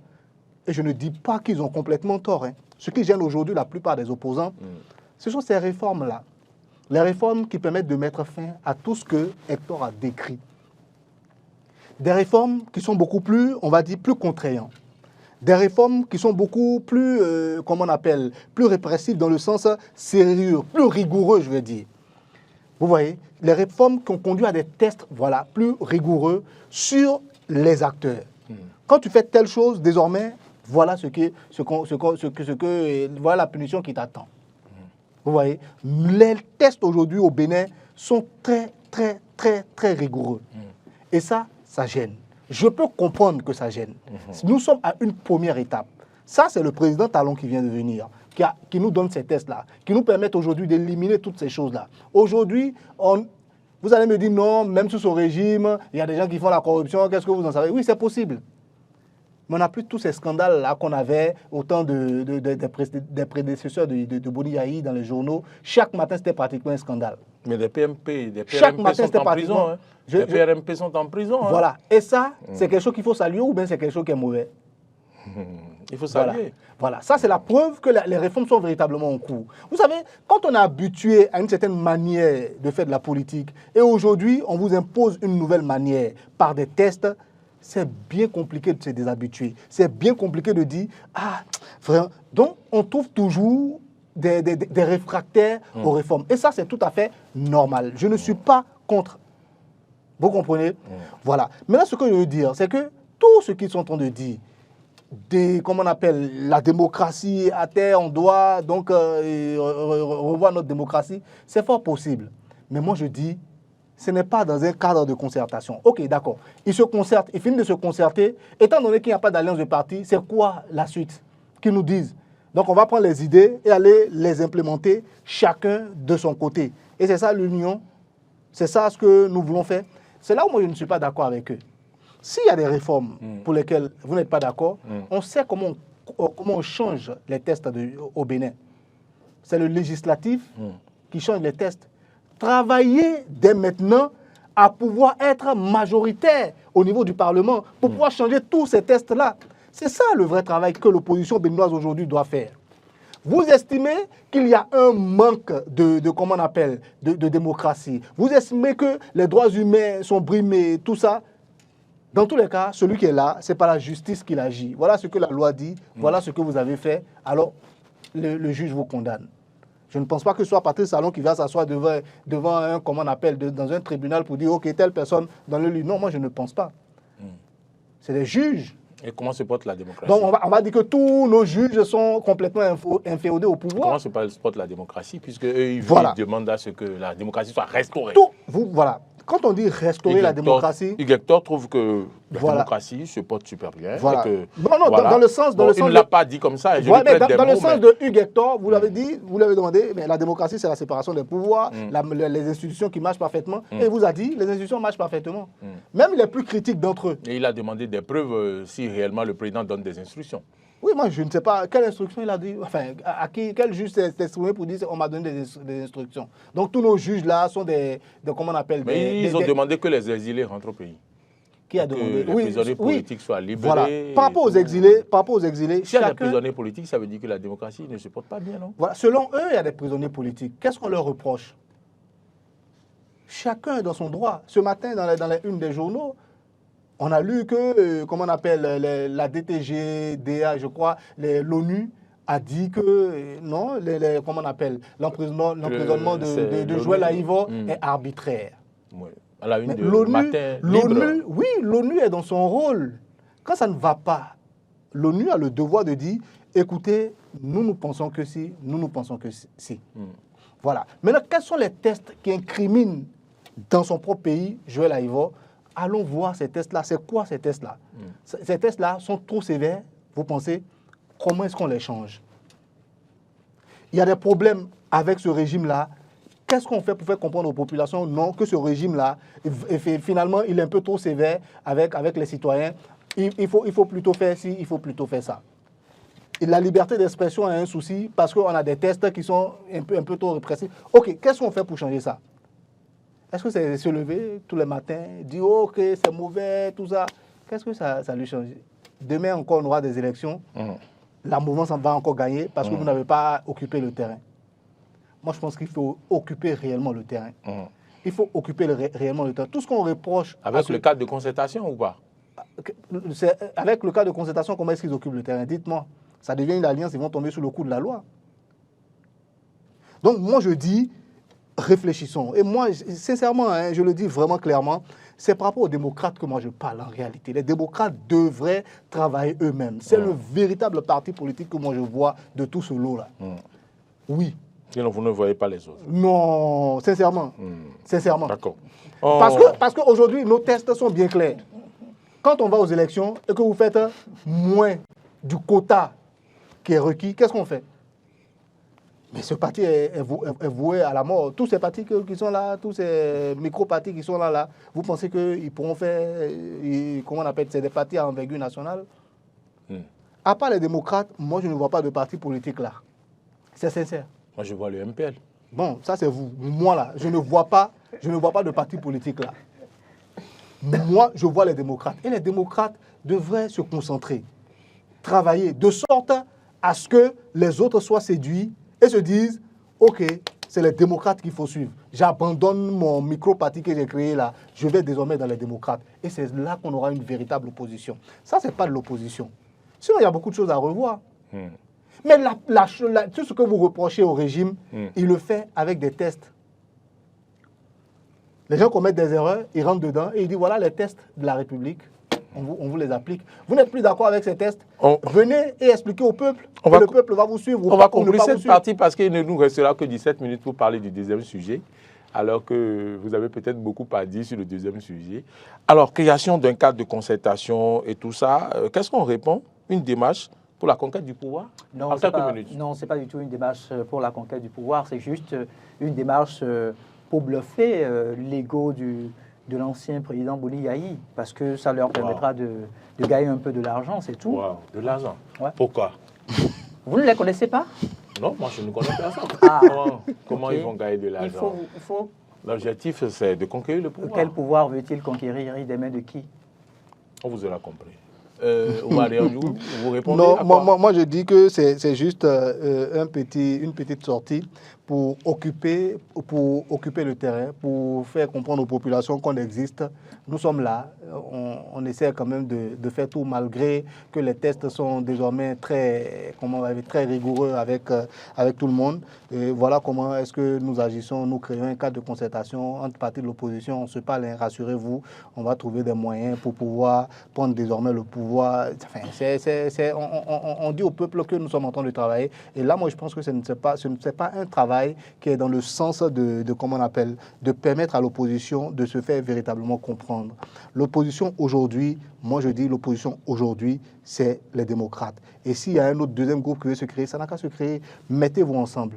et je ne dis pas qu'ils ont complètement tort, ce qui gêne aujourd'hui la plupart des opposants, ce sont ces réformes-là. Les réformes qui permettent de mettre fin à tout ce que Hector a décrit. Des réformes qui sont beaucoup plus, on va dire, plus contraignantes. Des réformes qui sont beaucoup plus, comment on appelle, plus répressives dans le sens sérieux, plus rigoureux, je veux dire. Vous voyez, les réformes qui ont conduit à des tests plus rigoureux sur les acteurs. Quand tu fais telle chose, désormais, voilà voilà la punition qui t'attend. Vous voyez, les tests aujourd'hui au Bénin sont très, très, très, très rigoureux. Et ça gêne. Je peux comprendre que ça gêne. Nous sommes à une première étape. Ça, c'est le président Talon qui vient de venir, qui nous donne ces tests-là, qui nous permettent aujourd'hui d'éliminer toutes ces choses-là. Aujourd'hui, vous allez me dire non, même sous ce régime, il y a des gens qui font la corruption, qu'est-ce que vous en savez? Oui, c'est possible. Mais on n'a plus tous ces scandales-là qu'on avait au temps des prédécesseurs de Boni Yahi dans les journaux. Chaque matin, c'était pratiquement un scandale. Mais des PMP Chaque matin, sont en prison. Hein. Les PRMP sont en prison. Voilà. Hein. Et ça, c'est quelque chose qu'il faut saluer ou bien c'est quelque chose qui est mauvais? Il faut saluer. Voilà. Ça, c'est la preuve que les réformes sont véritablement en cours. Vous savez, quand on est habitué à une certaine manière de faire de la politique, et aujourd'hui, on vous impose une nouvelle manière par des tests, c'est bien compliqué de se déshabituer. C'est bien compliqué de dire, ah, vraiment. Donc, on trouve toujours des réfractaires aux réformes. Et ça, c'est tout à fait normal. Je ne suis pas contre. Vous comprenez? Voilà. Maintenant, ce que je veux dire, c'est que tout ce qu'ils sont en train de dire, comment on appelle, la démocratie à terre, on doit donc revoir notre démocratie, c'est fort possible. Mais moi, je dis, ce n'est pas dans un cadre de concertation. Ok, d'accord. Ils se concertent, ils finissent de se concerter. Étant donné qu'il n'y a pas d'alliance de parti, c'est quoi la suite qu'ils nous disent? Donc, on va prendre les idées et aller les implémenter chacun de son côté. Et c'est ça l'union. C'est ça ce que nous voulons faire. C'est là où moi, je ne suis pas d'accord avec eux. S'il y a des réformes pour lesquelles vous n'êtes pas d'accord, on sait comment on change les tests au Bénin. C'est le législatif qui change les tests. Travailler dès maintenant à pouvoir être majoritaire au niveau du Parlement pour pouvoir changer tous ces tests-là. C'est ça le vrai travail que l'opposition béninoise aujourd'hui doit faire. Vous estimez qu'il y a un manque comment on appelle, de démocratie. Vous estimez que les droits humains sont brimés, tout ça. Dans tous les cas, celui qui est là, ce n'est pas la justice qui agit. Voilà ce que la loi dit, voilà ce que vous avez fait. Alors, le juge vous condamne. Je ne pense pas que ce soit Patrice Talon qui va s'asseoir devant un, comment on appelle, dans un tribunal pour dire, OK, telle personne dans le lieu. Non, moi, je ne pense pas. C'est les juges. Et comment se porte la démocratie? Donc, on va dire que tous nos juges sont complètement inféodés au pouvoir. Comment se porte la démocratie? Puisque eux, ils demandent à ce que la démocratie soit restaurée. Voilà. Quand on dit restaurer la démocratie... Hugues Hector trouve que la démocratie se porte super bien. Voilà. Voilà. Dans le sens... il ne l'a pas dit comme ça. Dans le sens de Hugues Hector, vous l'avez dit, vous l'avez demandé, mais la démocratie, c'est la séparation des pouvoirs, les institutions qui marchent parfaitement. Et il vous a dit, les institutions marchent parfaitement. Même les plus critiques d'entre eux. Et il a demandé des preuves si réellement le président donne des instructions. Oui, moi, je ne sais pas quelle instruction il a dit. Enfin, quel juge s'est exprimé pour dire on m'a donné des instructions. Donc, tous nos juges-là sont comment on appelle... Mais ils ont demandé que les exilés rentrent au pays. Qui a demandé? Que les prisonniers politiques soient libérés. Voilà. Par rapport aux exilés... S'il y a des prisonniers politiques, ça veut dire que la démocratie ne se porte pas bien, non? Voilà. Selon eux, il y a des prisonniers politiques. Qu'est-ce qu'on leur reproche? Chacun est dans son droit. Ce matin, dans la une des journaux, on a lu que, comment on appelle, la DTG, DA, je crois, l'ONU a dit que, non, comment on appelle, l'emprisonnement de Joël Aïvo est arbitraire. Oui. À la une de matin libre. Oui, l'ONU est dans son rôle. Quand ça ne va pas, l'ONU a le devoir de dire, écoutez, nous pensons que si, nous pensons que si. Voilà. Maintenant, quels sont les tests qui incriminent dans son propre pays Joël Aïvo? Allons voir ces tests-là. C'est quoi ces tests-là? Ces tests-là sont trop sévères, vous pensez? Comment est-ce qu'on les change? Il y a des problèmes avec ce régime-là. Qu'est-ce qu'on fait pour faire comprendre aux populations? Non, que ce régime-là, finalement, il est un peu trop sévère avec les citoyens. Il faut plutôt faire ci, il faut plutôt faire ça. Et la liberté d'expression a un souci parce qu'on a des tests qui sont un peu trop répressifs. OK, qu'est-ce qu'on fait pour changer ça? Est-ce que c'est se lever tous les matins, dire OK, c'est mauvais, tout ça? Qu'est-ce que ça lui change? Demain encore, on aura des élections. La mouvance va encore gagner parce que vous n'avez pas occupé le terrain. Moi, je pense qu'il faut occuper réellement le terrain. Il faut occuper réellement le terrain. Tout ce qu'on reproche... Avec le cadre de concertation ou pas? Avec le cadre de concertation, comment est-ce qu'ils occupent le terrain? Dites-moi. Ça devient une alliance, ils vont tomber sous le coup de la loi. Donc, moi, je dis... réfléchissons. Et moi, sincèrement, je le dis vraiment clairement, c'est par rapport aux démocrates que moi je parle en réalité. Les démocrates devraient travailler eux-mêmes. C'est le véritable parti politique que moi je vois de tout ce lot-là. Oui, Sinon, vous ne voyez pas les autres. Non, sincèrement. Sincèrement. D'accord. Parce qu'aujourd'hui, nos tests sont bien clairs. Quand on va aux élections et que vous faites moins du quota qui est requis, qu'est-ce qu'on fait? Mais ce parti est voué à la mort. Tous ces partis qui sont là, tous ces micro-partis qui sont là, vous pensez qu'ils pourront faire, comment on appelle, c'est des partis à envergure nationale? À part les démocrates, moi je ne vois pas de parti politique là. C'est sincère. Moi je vois le MPL. Bon, ça c'est vous. Moi là, je ne vois pas de parti politique là. Moi, je vois les démocrates. Et les démocrates devraient se concentrer, travailler de sorte à ce que les autres soient séduits et se disent, OK, c'est les démocrates qu'il faut suivre. J'abandonne mon micro-parti que j'ai créé là. Je vais désormais dans les démocrates. Et c'est là qu'on aura une véritable opposition. Ça, ce n'est pas de l'opposition. Sinon, il y a beaucoup de choses à revoir. Mais tout ce que vous reprochez au régime, il le fait avec des tests. Les gens commettent des erreurs, ils rentrent dedans et ils disent voilà les tests de la République, on vous les applique. Vous n'êtes plus d'accord avec ces tests, venez et expliquez au peuple que le peuple va vous suivre. On va conclure cette partie parce qu'il ne nous restera que 17 minutes pour parler du deuxième sujet, alors que vous avez peut-être beaucoup à dire sur le deuxième sujet. Alors, création d'un cadre de concertation et tout ça, qu'est-ce qu'on répond? Une démarche pour la conquête du pouvoir? Non, en quelques minutes. Non, ce n'est pas du tout une démarche pour la conquête du pouvoir, c'est juste une démarche pour bluffer l'ego de l'ancien président Boni Yayi, parce que ça leur permettra de gagner un peu de l'argent, c'est tout. Wow, de l'argent. Ouais. Pourquoi? Vous ne les connaissez pas? Non, moi je ne connais personne. Comment ils vont gagner de l'argent? Il faut... L'objectif, c'est de conquérir le pouvoir. Quel pouvoir veut-il conquérir? Des mains de qui? On vous aura compris. Vous répondez non, à quoi? moi je dis que c'est juste une petite sortie pour occuper le terrain, pour faire comprendre aux populations qu'on existe. Nous sommes là, on essaie quand même de faire tout malgré que les tests sont désormais très rigoureux avec tout le monde. Et voilà comment est-ce que nous agissons, nous créons un cadre de concertation entre partis de l'opposition. On se parle, hein, rassurez-vous, on va trouver des moyens pour pouvoir prendre désormais le pouvoir. Enfin, on dit au peuple que nous sommes en train de travailler. Et là, moi, je pense que ce n'est pas un travail qui est dans le sens comment on appelle, de permettre à l'opposition de se faire véritablement comprendre. L'opposition aujourd'hui, moi je dis l'opposition aujourd'hui, c'est les démocrates. Et s'il y a un autre deuxième groupe qui veut se créer, ça n'a qu'à se créer. Mettez-vous ensemble,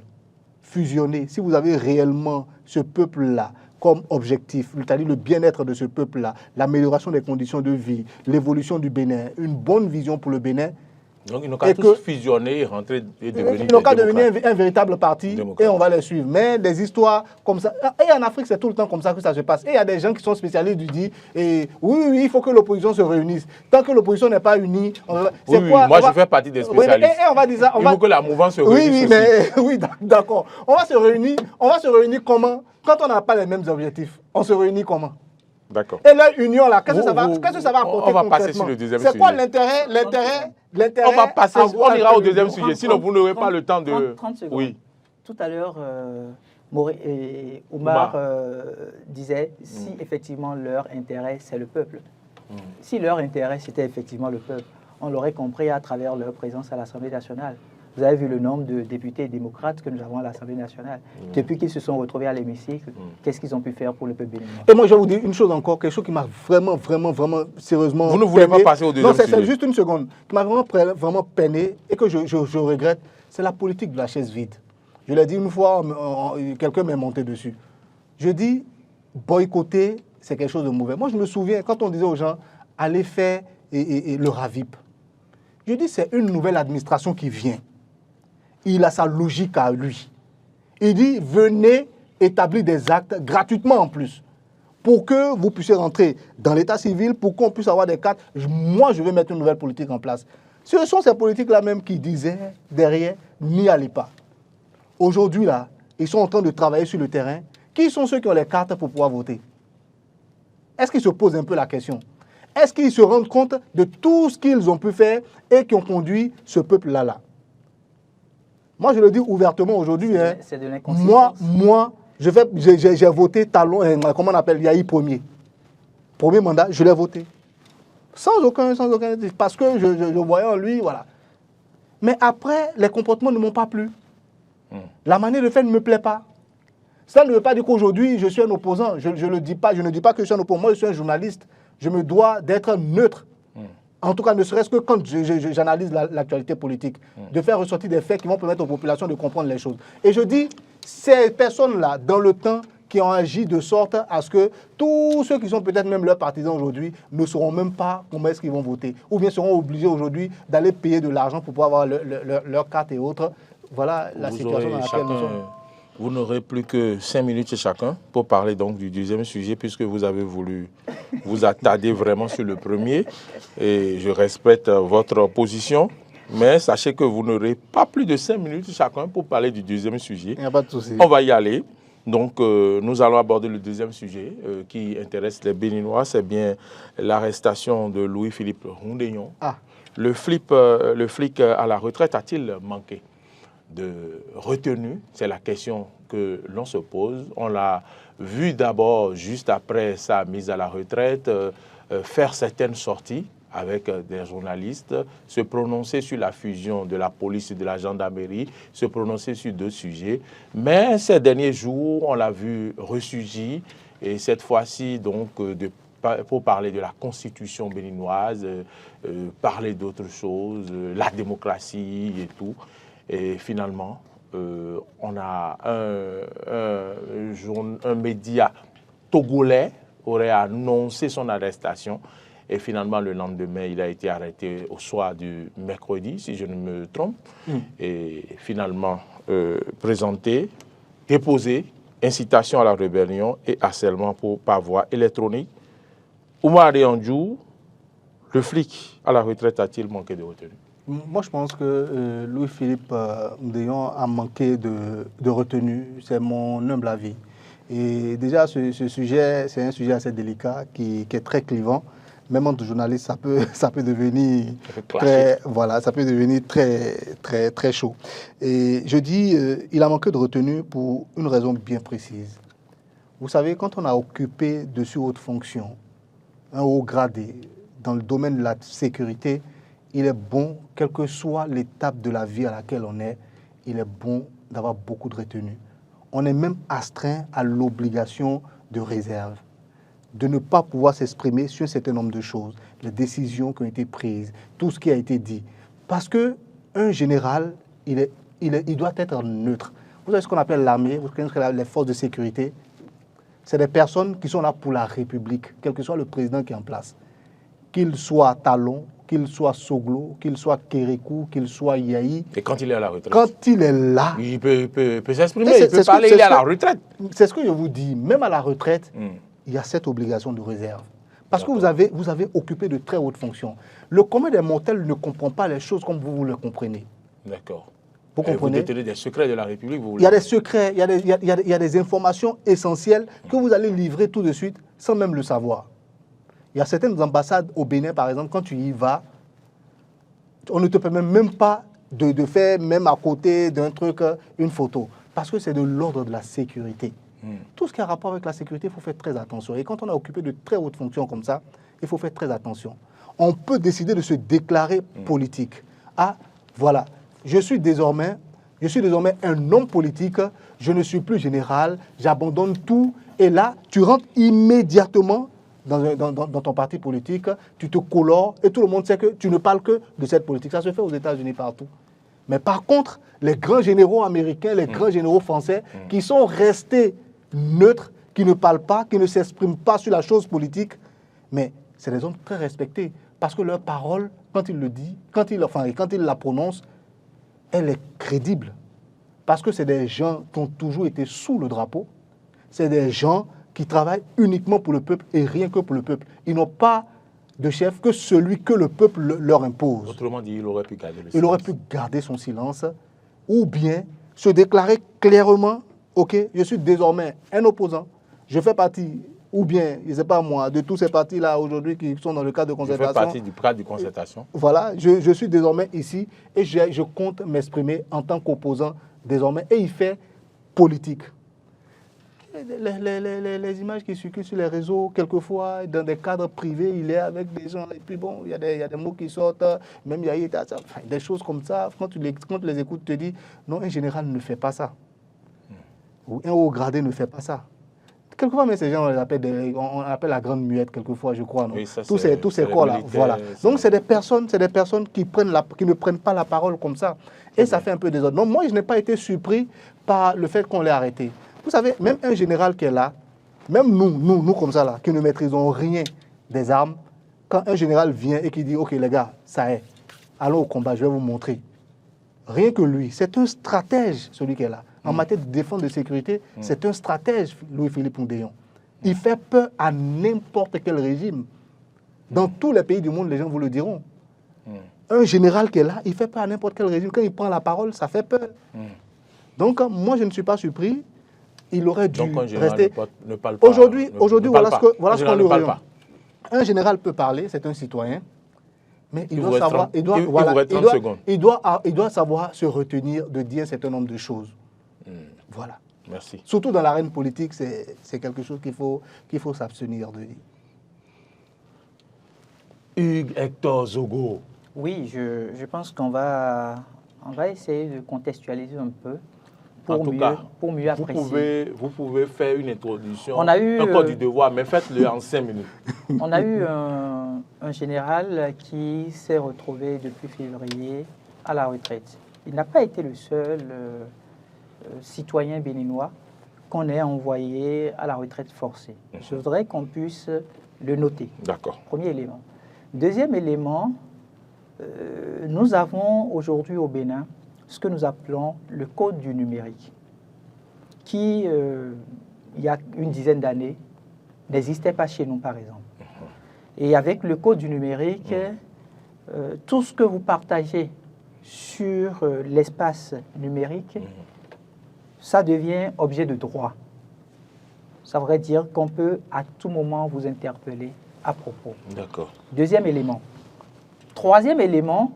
fusionnez. Si vous avez réellement ce peuple-là comme objectif, c'est-à-dire le bien-être de ce peuple-là, l'amélioration des conditions de vie, l'évolution du Bénin, une bonne vision pour le Bénin. Donc ils n'ont qu'à tous fusionner, rentrer et devenir ils n'ont qu'à devenir un véritable parti et on va les suivre. Mais des histoires comme ça, et en Afrique c'est tout le temps comme ça que ça se passe. Et il y a des gens qui sont spécialistes du dit, et oui, il faut que l'opposition se réunisse. Tant que l'opposition n'est pas unie, moi je fais partie des spécialistes. Et on va dire ça. Il faut que la mouvance se réunisse oui, d'accord. On va se réunir comment? Quand on n'a pas les mêmes objectifs, on se réunit comment? D'accord. Et leur union là, qu'est-ce que ça va apporter? On va passer sur le deuxième sujet. C'est quoi l'intérêt? On va passer, on ira au deuxième sujet, sinon vous n'aurez pas le temps de... 30 secondes. Oui. Tout à l'heure, Oumar disait si effectivement leur intérêt c'est le peuple. Si leur intérêt c'était effectivement le peuple, on l'aurait compris à travers leur présence à l'Assemblée nationale. Vous avez vu le nombre de députés démocrates que nous avons à l'Assemblée nationale. Depuis qu'ils se sont retrouvés à l'hémicycle, qu'est-ce qu'ils ont pu faire pour le peuple béninois? Et moi, je vais vous dire une chose encore, quelque chose qui m'a vraiment sérieusement... Vous ne voulez pas passer au deuxième sujet? Non, c'est juste une seconde. Qui m'a vraiment peiné et que je regrette, c'est la politique de la chaise vide. Je l'ai dit une fois, quelqu'un m'est monté dessus. Je dis, boycotter, c'est quelque chose de mauvais. Moi, je me souviens, quand on disait aux gens, allez faire le RAVIP. Je dis, c'est une nouvelle administration qui vient. Il a sa logique à lui. Il dit, venez établir des actes gratuitement en plus, pour que vous puissiez rentrer dans l'état civil, pour qu'on puisse avoir des cartes. Moi, je vais mettre une nouvelle politique en place. Ce sont ces politiques-là même qui disaient derrière, n'y allez pas. Aujourd'hui, là, ils sont en train de travailler sur le terrain. Qui sont ceux qui ont les cartes pour pouvoir voter? Est-ce qu'ils se posent un peu la question? Est-ce qu'ils se rendent compte de tout ce qu'ils ont pu faire et qui ont conduit ce peuple-là? Moi, je le dis ouvertement aujourd'hui. C'est de l'inconsistance. Moi, j'ai voté Talon, comment on appelle, Yayi premier. Premier mandat, je l'ai voté. Sans aucun, parce que je voyais en lui, voilà. Mais après, les comportements ne m'ont pas plu. La manière de faire ne me plaît pas. Ça ne veut pas dire qu'aujourd'hui, je suis un opposant. Je ne dis pas que je suis un opposant. Moi, je suis un journaliste. Je me dois d'être neutre. En tout cas, ne serait-ce que quand j'analyse l'actualité politique, de faire ressortir des faits qui vont permettre aux populations de comprendre les choses. Et je dis, ces personnes-là, dans le temps, qui ont agi de sorte à ce que tous ceux qui sont peut-être même leurs partisans aujourd'hui ne sauront même pas comment est-ce qu'ils vont voter. Ou bien seront obligés aujourd'hui d'aller payer de l'argent pour pouvoir avoir leur carte et autres. Voilà la situation dans laquelle nous sommes. Vous n'aurez plus que 5 minutes chacun pour parler donc du deuxième sujet, puisque vous avez voulu vous attarder vraiment sur le premier. Et je respecte votre position. Mais sachez que vous n'aurez pas plus de 5 minutes chacun pour parler du deuxième sujet. Il n'y a pas de souci. On va y aller. Donc, nous allons aborder le deuxième sujet qui intéresse les Béninois. C'est bien l'arrestation de Louis-Philippe Rondeyon. Le flic à la retraite a-t-il manqué de retenue? C'est la question que l'on se pose. On l'a vu d'abord, juste après sa mise à la retraite, faire certaines sorties avec des journalistes, se prononcer sur la fusion de la police et de la gendarmerie, se prononcer sur deux sujets. Mais ces derniers jours, on l'a vu ressurgir, et cette fois-ci, donc, pour parler de la constitution béninoise, parler d'autres choses, la démocratie et tout. Et finalement, on a un média togolais aurait annoncé son arrestation. Et finalement, le lendemain, il a été arrêté au soir du mercredi, si je ne me trompe. Et finalement, présenté, déposé, incitation à la rébellion et harcèlement par voie électronique. Oumar Andjou, le flic à la retraite a-t-il manqué de retenue? Moi, je pense que Louis-Philippe Rondeyon a manqué de retenue. C'est mon humble avis. Et déjà, ce sujet, c'est un sujet assez délicat qui est très clivant. Même entre journalistes, ça peut devenir très chaud. Et je dis, il a manqué de retenue pour une raison bien précise. Vous savez, quand on a occupé de si haute fonction, un haut gradé, dans le domaine de la sécurité, il est bon, quelle que soit l'étape de la vie à laquelle on est, il est bon d'avoir beaucoup de retenue. On est même astreint à l'obligation de réserve, de ne pas pouvoir s'exprimer sur un certain nombre de choses, les décisions qui ont été prises, tout ce qui a été dit. Parce qu'un général, il doit être neutre. Vous savez ce qu'on appelle l'armée, vous connaissez les forces de sécurité. C'est des personnes qui sont là pour la République, quel que soit le président qui est en place. Qu'il soit Talon, qu'il soit Soglo, qu'il soit Kérékou, qu'il soit Yahi. Et quand il est à la retraite? Quand il est là... Il peut s'exprimer, il peut parler, il est à la retraite. C'est ce que je vous dis. Même à la retraite, il y a cette obligation de réserve. Parce que vous avez occupé de très hautes fonctions. Le commun des mortels ne comprend pas les choses comme vous le comprenez. D'accord. Vous comprenez? Vous détenez des secrets de la République, vous voulez... Il y a des secrets, il y a des informations essentielles que vous allez livrer tout de suite sans même le savoir. Il y a certaines ambassades au Bénin, par exemple, quand tu y vas, on ne te permet même pas de faire, même à côté d'un truc, une photo. Parce que c'est de l'ordre de la sécurité. Tout ce qui a rapport avec la sécurité, il faut faire très attention. Et quand on a occupé de très hautes fonctions comme ça, il faut faire très attention. On peut décider de se déclarer politique. Ah, voilà, je suis désormais un homme politique, je ne suis plus général, j'abandonne tout. Et là, tu rentres immédiatement dans ton parti politique, tu te colores et tout le monde sait que tu ne parles que de cette politique. Ça se fait aux États-Unis partout. Mais par contre, les grands généraux américains, les grands généraux français qui sont restés neutres, qui ne parlent pas, qui ne s'expriment pas sur la chose politique, mais c'est des hommes très respectés parce que leur parole, quand ils le disent, quand ils la prononcent, elle est crédible. Parce que c'est des gens qui ont toujours été sous le drapeau. C'est des gens qui travaillent uniquement pour le peuple et rien que pour le peuple. Ils n'ont pas de chef que celui que le peuple leur impose. Autrement dit, il aurait pu garder le silence. Il aurait pu garder son silence ou bien se déclarer clairement, ok, je suis désormais un opposant, je fais partie, ou bien, je ne sais pas moi, de tous ces partis-là aujourd'hui qui sont dans le cadre de concertation. Je fais partie du cadre de concertation. Voilà, je suis désormais ici et je compte m'exprimer en tant qu'opposant désormais. Et il fait politique. les images qui circulent sur les réseaux, quelquefois, dans des cadres privés, il est avec des gens, et puis bon, il y a des mots qui sortent, même il y a des choses comme ça. Quand tu les écoutes, tu te dis, non, un général ne fait pas ça. Ou un haut gradé ne fait pas ça. Quelquefois, mais ces gens, on appelle la grande muette, quelquefois, je crois. Non? Oui, ça, tous ces corps-là. Voilà. Donc, c'est des personnes qui ne prennent pas la parole comme ça. Et ça fait un peu désordre. Donc, moi, je n'ai pas été surpris par le fait qu'on l'ait arrêté. Vous savez, même un général qui est là, même nous comme ça, là, qui ne maîtrisons rien des armes, quand un général vient et qui dit, OK, les gars, ça est, allons au combat, je vais vous montrer. Rien que lui, c'est un stratège, celui qui est là. En matière de défense de sécurité, c'est un stratège, Louis-Philippe Oudéon. Il fait peur à n'importe quel régime. Dans tous les pays du monde, les gens vous le diront. Un général qui est là, il fait peur à n'importe quel régime. Quand il prend la parole, ça fait peur. Donc, moi, je ne suis pas surpris. Il aurait dû rester... ne parle pas. Aujourd'hui, voilà ce qu'on lui parle pas. Un général peut parler, c'est un citoyen. Mais il doit savoir, il doit savoir se retenir de dire un certain nombre de choses. Voilà. Merci. Surtout dans l'arène politique, c'est quelque chose qu'il faut s'abstenir de dire. Hugues Hector Zogo. Oui, je pense qu'on va essayer de contextualiser un peu pour mieux apprécier. Vous pouvez faire une introduction, on a eu, encore du devoir, mais faites-le en 5 minutes. On a eu un général qui s'est retrouvé depuis février à la retraite. Il n'a pas été le seul citoyen béninois qu'on ait envoyé à la retraite forcée. Je voudrais qu'on puisse le noter. D'accord. Premier élément. Deuxième élément, nous avons aujourd'hui au Bénin ce que nous appelons le code du numérique, qui, il y a une dizaine d'années, n'existait pas chez nous, par exemple. Et avec le code du numérique, tout ce que vous partagez sur l'espace numérique, ça devient objet de droit. Ça voudrait dire qu'on peut à tout moment vous interpeller à propos. D'accord. Deuxième élément. Troisième élément,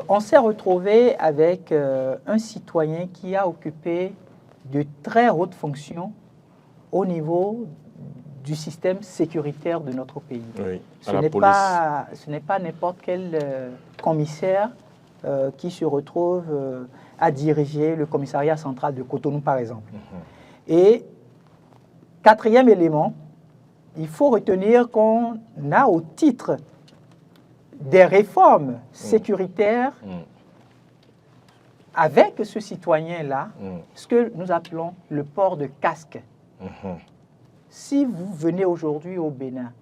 on s'est retrouvé avec un citoyen qui a occupé de très hautes fonctions au niveau du système sécuritaire de notre pays. Oui, ce n'est pas n'importe quel commissaire qui se retrouve à diriger le commissariat central de Cotonou, par exemple. Et quatrième élément, il faut retenir qu'on a au titre des réformes sécuritaires avec ce citoyen-là, ce que nous appelons le port de casque. Si vous venez aujourd'hui au Bénin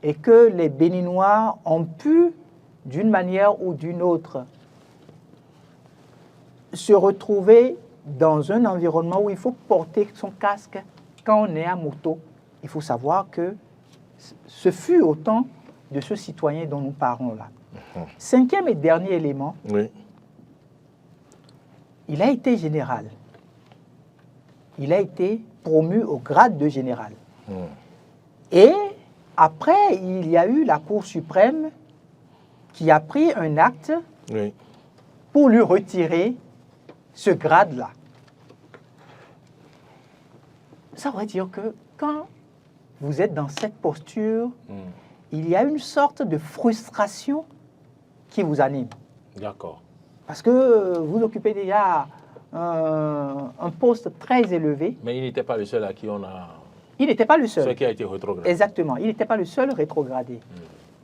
et que les Béninois ont pu, d'une manière ou d'une autre, se retrouver dans un environnement où il faut porter son casque quand on est à moto, il faut savoir que ce fut autant de ce citoyen dont nous parlons là. Cinquième et dernier élément, il a été général. Il a été promu au grade de général. Et après, il y a eu la Cour suprême qui a pris un acte pour lui retirer ce grade-là. Ça veut dire que quand vous êtes dans cette posture, il y a une sorte de frustration qui vous anime. D'accord. Parce que vous occupez déjà un poste très élevé. Mais il n'était pas le seul à qui on a... Il n'était pas le seul. Celui qui a été rétrogradé. Exactement. Il n'était pas le seul rétrogradé.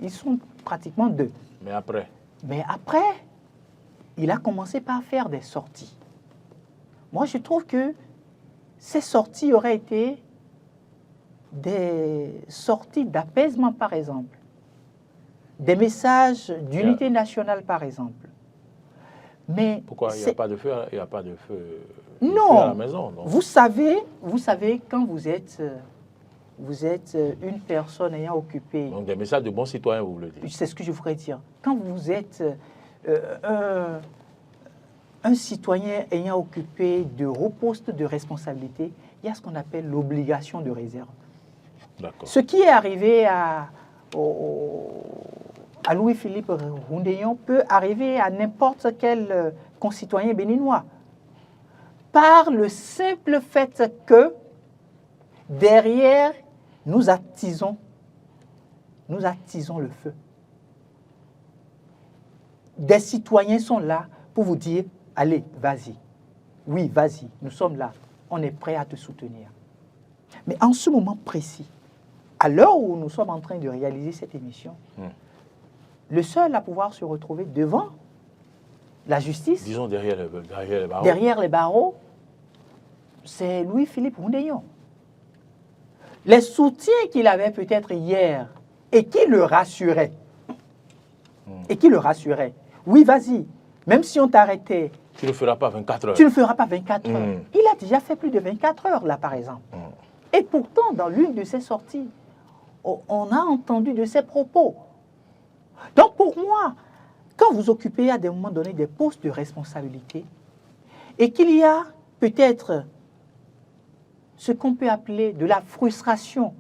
Ils sont pratiquement deux. Mais après, il a commencé par faire des sorties. Moi, je trouve que ces sorties auraient été des sorties d'apaisement, par exemple. Des messages d'unité nationale, par exemple. Mais pourquoi il n'y a pas de feu? Il n'y a pas de feu, non. à la maison. Donc. Vous savez, quand vous êtes une personne ayant occupé... Donc des messages de bons citoyens, vous voulez dire? C'est ce que je voudrais dire. Quand vous êtes un citoyen ayant occupé de hauts postes de responsabilité, il y a ce qu'on appelle l'obligation de réserve. Ce qui est arrivé à Louis-Philippe Oudéon peut arriver à n'importe quel concitoyen béninois. Par le simple fait Derrière, nous attisons le feu. Des citoyens sont là pour vous dire, allez, vas-y. Oui, vas-y, nous sommes là. On est prêt à te soutenir. Mais en ce moment précis, à l'heure où nous sommes en train de réaliser cette émission, le seul à pouvoir se retrouver devant la justice, disons derrière les barreaux, c'est Louis-Philippe Oudéon. Les soutiens qu'il avait peut-être hier et qui le rassuraient, oui, vas-y, même si on t'arrêtait, tu ne feras pas 24 heures. Tu ne feras pas 24 heures. Il a déjà fait plus de 24 heures, là, par exemple. Et pourtant, dans l'une de ses sorties, on a entendu de ses propos. Donc, pour moi, quand vous occupez à des moments donnés des postes de responsabilité et qu'il y a peut-être ce qu'on peut appeler de la frustration,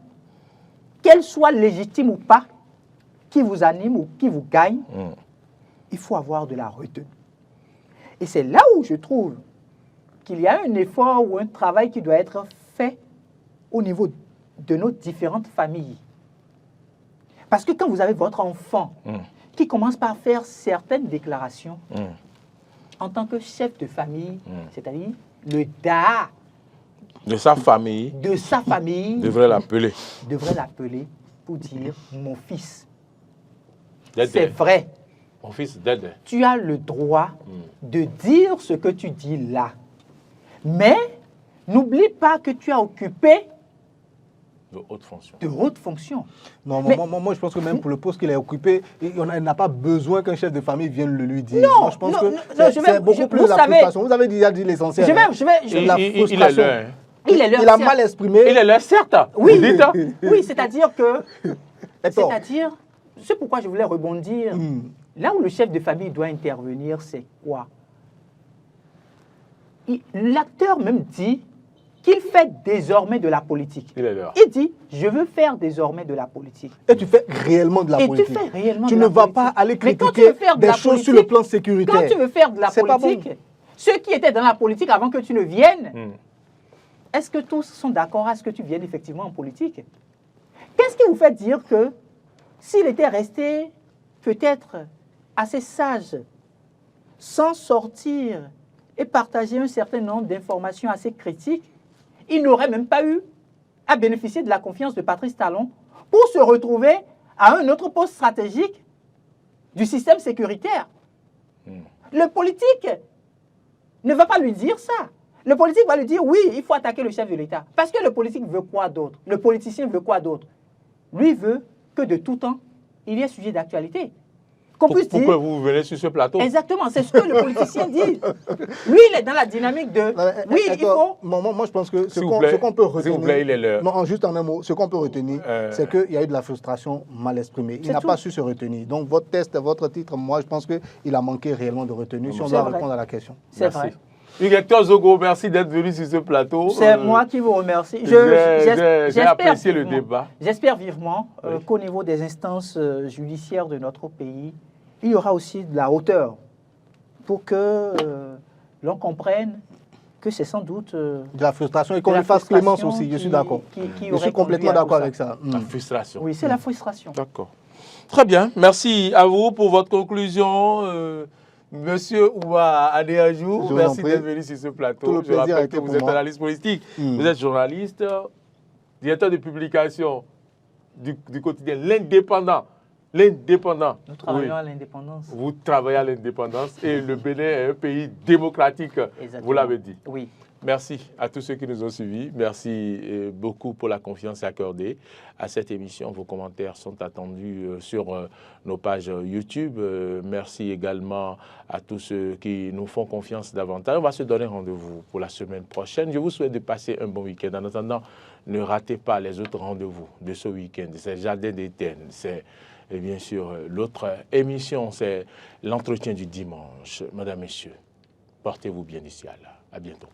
qu'elle soit légitime ou pas, qui vous anime ou qui vous gagne, il faut avoir de la retenue. Et c'est là où je trouve qu'il y a un effort ou un travail qui doit être fait au niveau de nos différentes familles. Parce que quand vous avez votre enfant qui commence par faire certaines déclarations en tant que chef de famille, c'est-à-dire le DA de sa famille, devrait l'appeler pour dire mon fils. C'est vrai. Mon fils d'aide. Tu as le droit de dire ce que tu dis là. Mais n'oublie pas que tu as occupé de hautes fonctions. Non, moi, je pense que même pour le poste qu'il a occupé, il n'a pas besoin qu'un chef de famille vienne le lui dire. Non, moi, je pense que c'est beaucoup plus la frustration. Vous avez déjà dit l'essentiel. Il a mal exprimé. Il est là, certes. Oui, oui, c'est-à-dire que... C'est pourquoi je voulais rebondir. Là où le chef de famille doit intervenir, c'est quoi? L'acteur même dit qu'il fait désormais de la politique. Il dit, je veux faire désormais de la politique. Et tu fais réellement de la politique. Tu ne vas pas aller critiquer des choses sur le plan sécuritaire. Quand tu veux faire de la politique, ceux qui étaient dans la politique avant que tu ne viennes, est-ce que tous sont d'accord à ce que tu viennes effectivement en politique? Qu'est-ce qui vous fait dire que s'il était resté peut-être assez sage, sans sortir et partager un certain nombre d'informations assez critiques, il n'aurait même pas eu à bénéficier de la confiance de Patrice Talon pour se retrouver à un autre poste stratégique du système sécuritaire. Le politique ne va pas lui dire ça. Le politique va lui dire, oui, il faut attaquer le chef de l'État. Parce que le politique veut quoi d'autre? Le politicien veut quoi d'autre? Lui veut que de tout temps, il y ait sujet d'actualité. Pourquoi vous venez sur ce plateau? Exactement, c'est ce que le politicien dit. Lui, il est dans la dynamique de... Oui, il faut... Moi, je pense que ce qu'on peut retenir... S'il vous plaît, il est l'heure. Non, juste en un mot, ce qu'on peut retenir, c'est qu'il y a eu de la frustration mal exprimée. Il n'a pas su se retenir. Donc, votre titre, moi, je pense qu'il a manqué réellement de retenue si on doit répondre à la question. C'est vrai. Hugues-Hector Zogo, merci d'être venu sur ce plateau. C'est moi qui vous remercie. J'ai apprécié le débat. J'espère vivement qu'au niveau des instances judiciaires de notre pays, il y aura aussi de la hauteur pour que l'on comprenne que c'est sans doute... de la frustration et qu'on lui fasse clémence aussi, je suis d'accord. Je suis complètement d'accord avec ça. La frustration. Oui, c'est la frustration. D'accord. Très bien. Merci à vous pour votre conclusion. Monsieur Ouma Adéajou, merci d'être venu sur ce plateau. Je rappelle que vous êtes analyste politique, vous êtes journaliste, directeur de publication du quotidien L'Indépendant. Nous travaillons à l'indépendance. Vous travaillez à l'indépendance et le Bénin est un pays démocratique, vous l'avez dit. Oui. Merci à tous ceux qui nous ont suivis. Merci beaucoup pour la confiance accordée à cette émission. Vos commentaires sont attendus sur nos pages YouTube. Merci également à tous ceux qui nous font confiance davantage. On va se donner rendez-vous pour la semaine prochaine. Je vous souhaite de passer un bon week-end. En attendant, ne ratez pas les autres rendez-vous de ce week-end. C'est Jardin d'Éden. C'est bien sûr l'autre émission. C'est l'entretien du dimanche. Mesdames, Messieurs, portez-vous bien ici à là. À bientôt.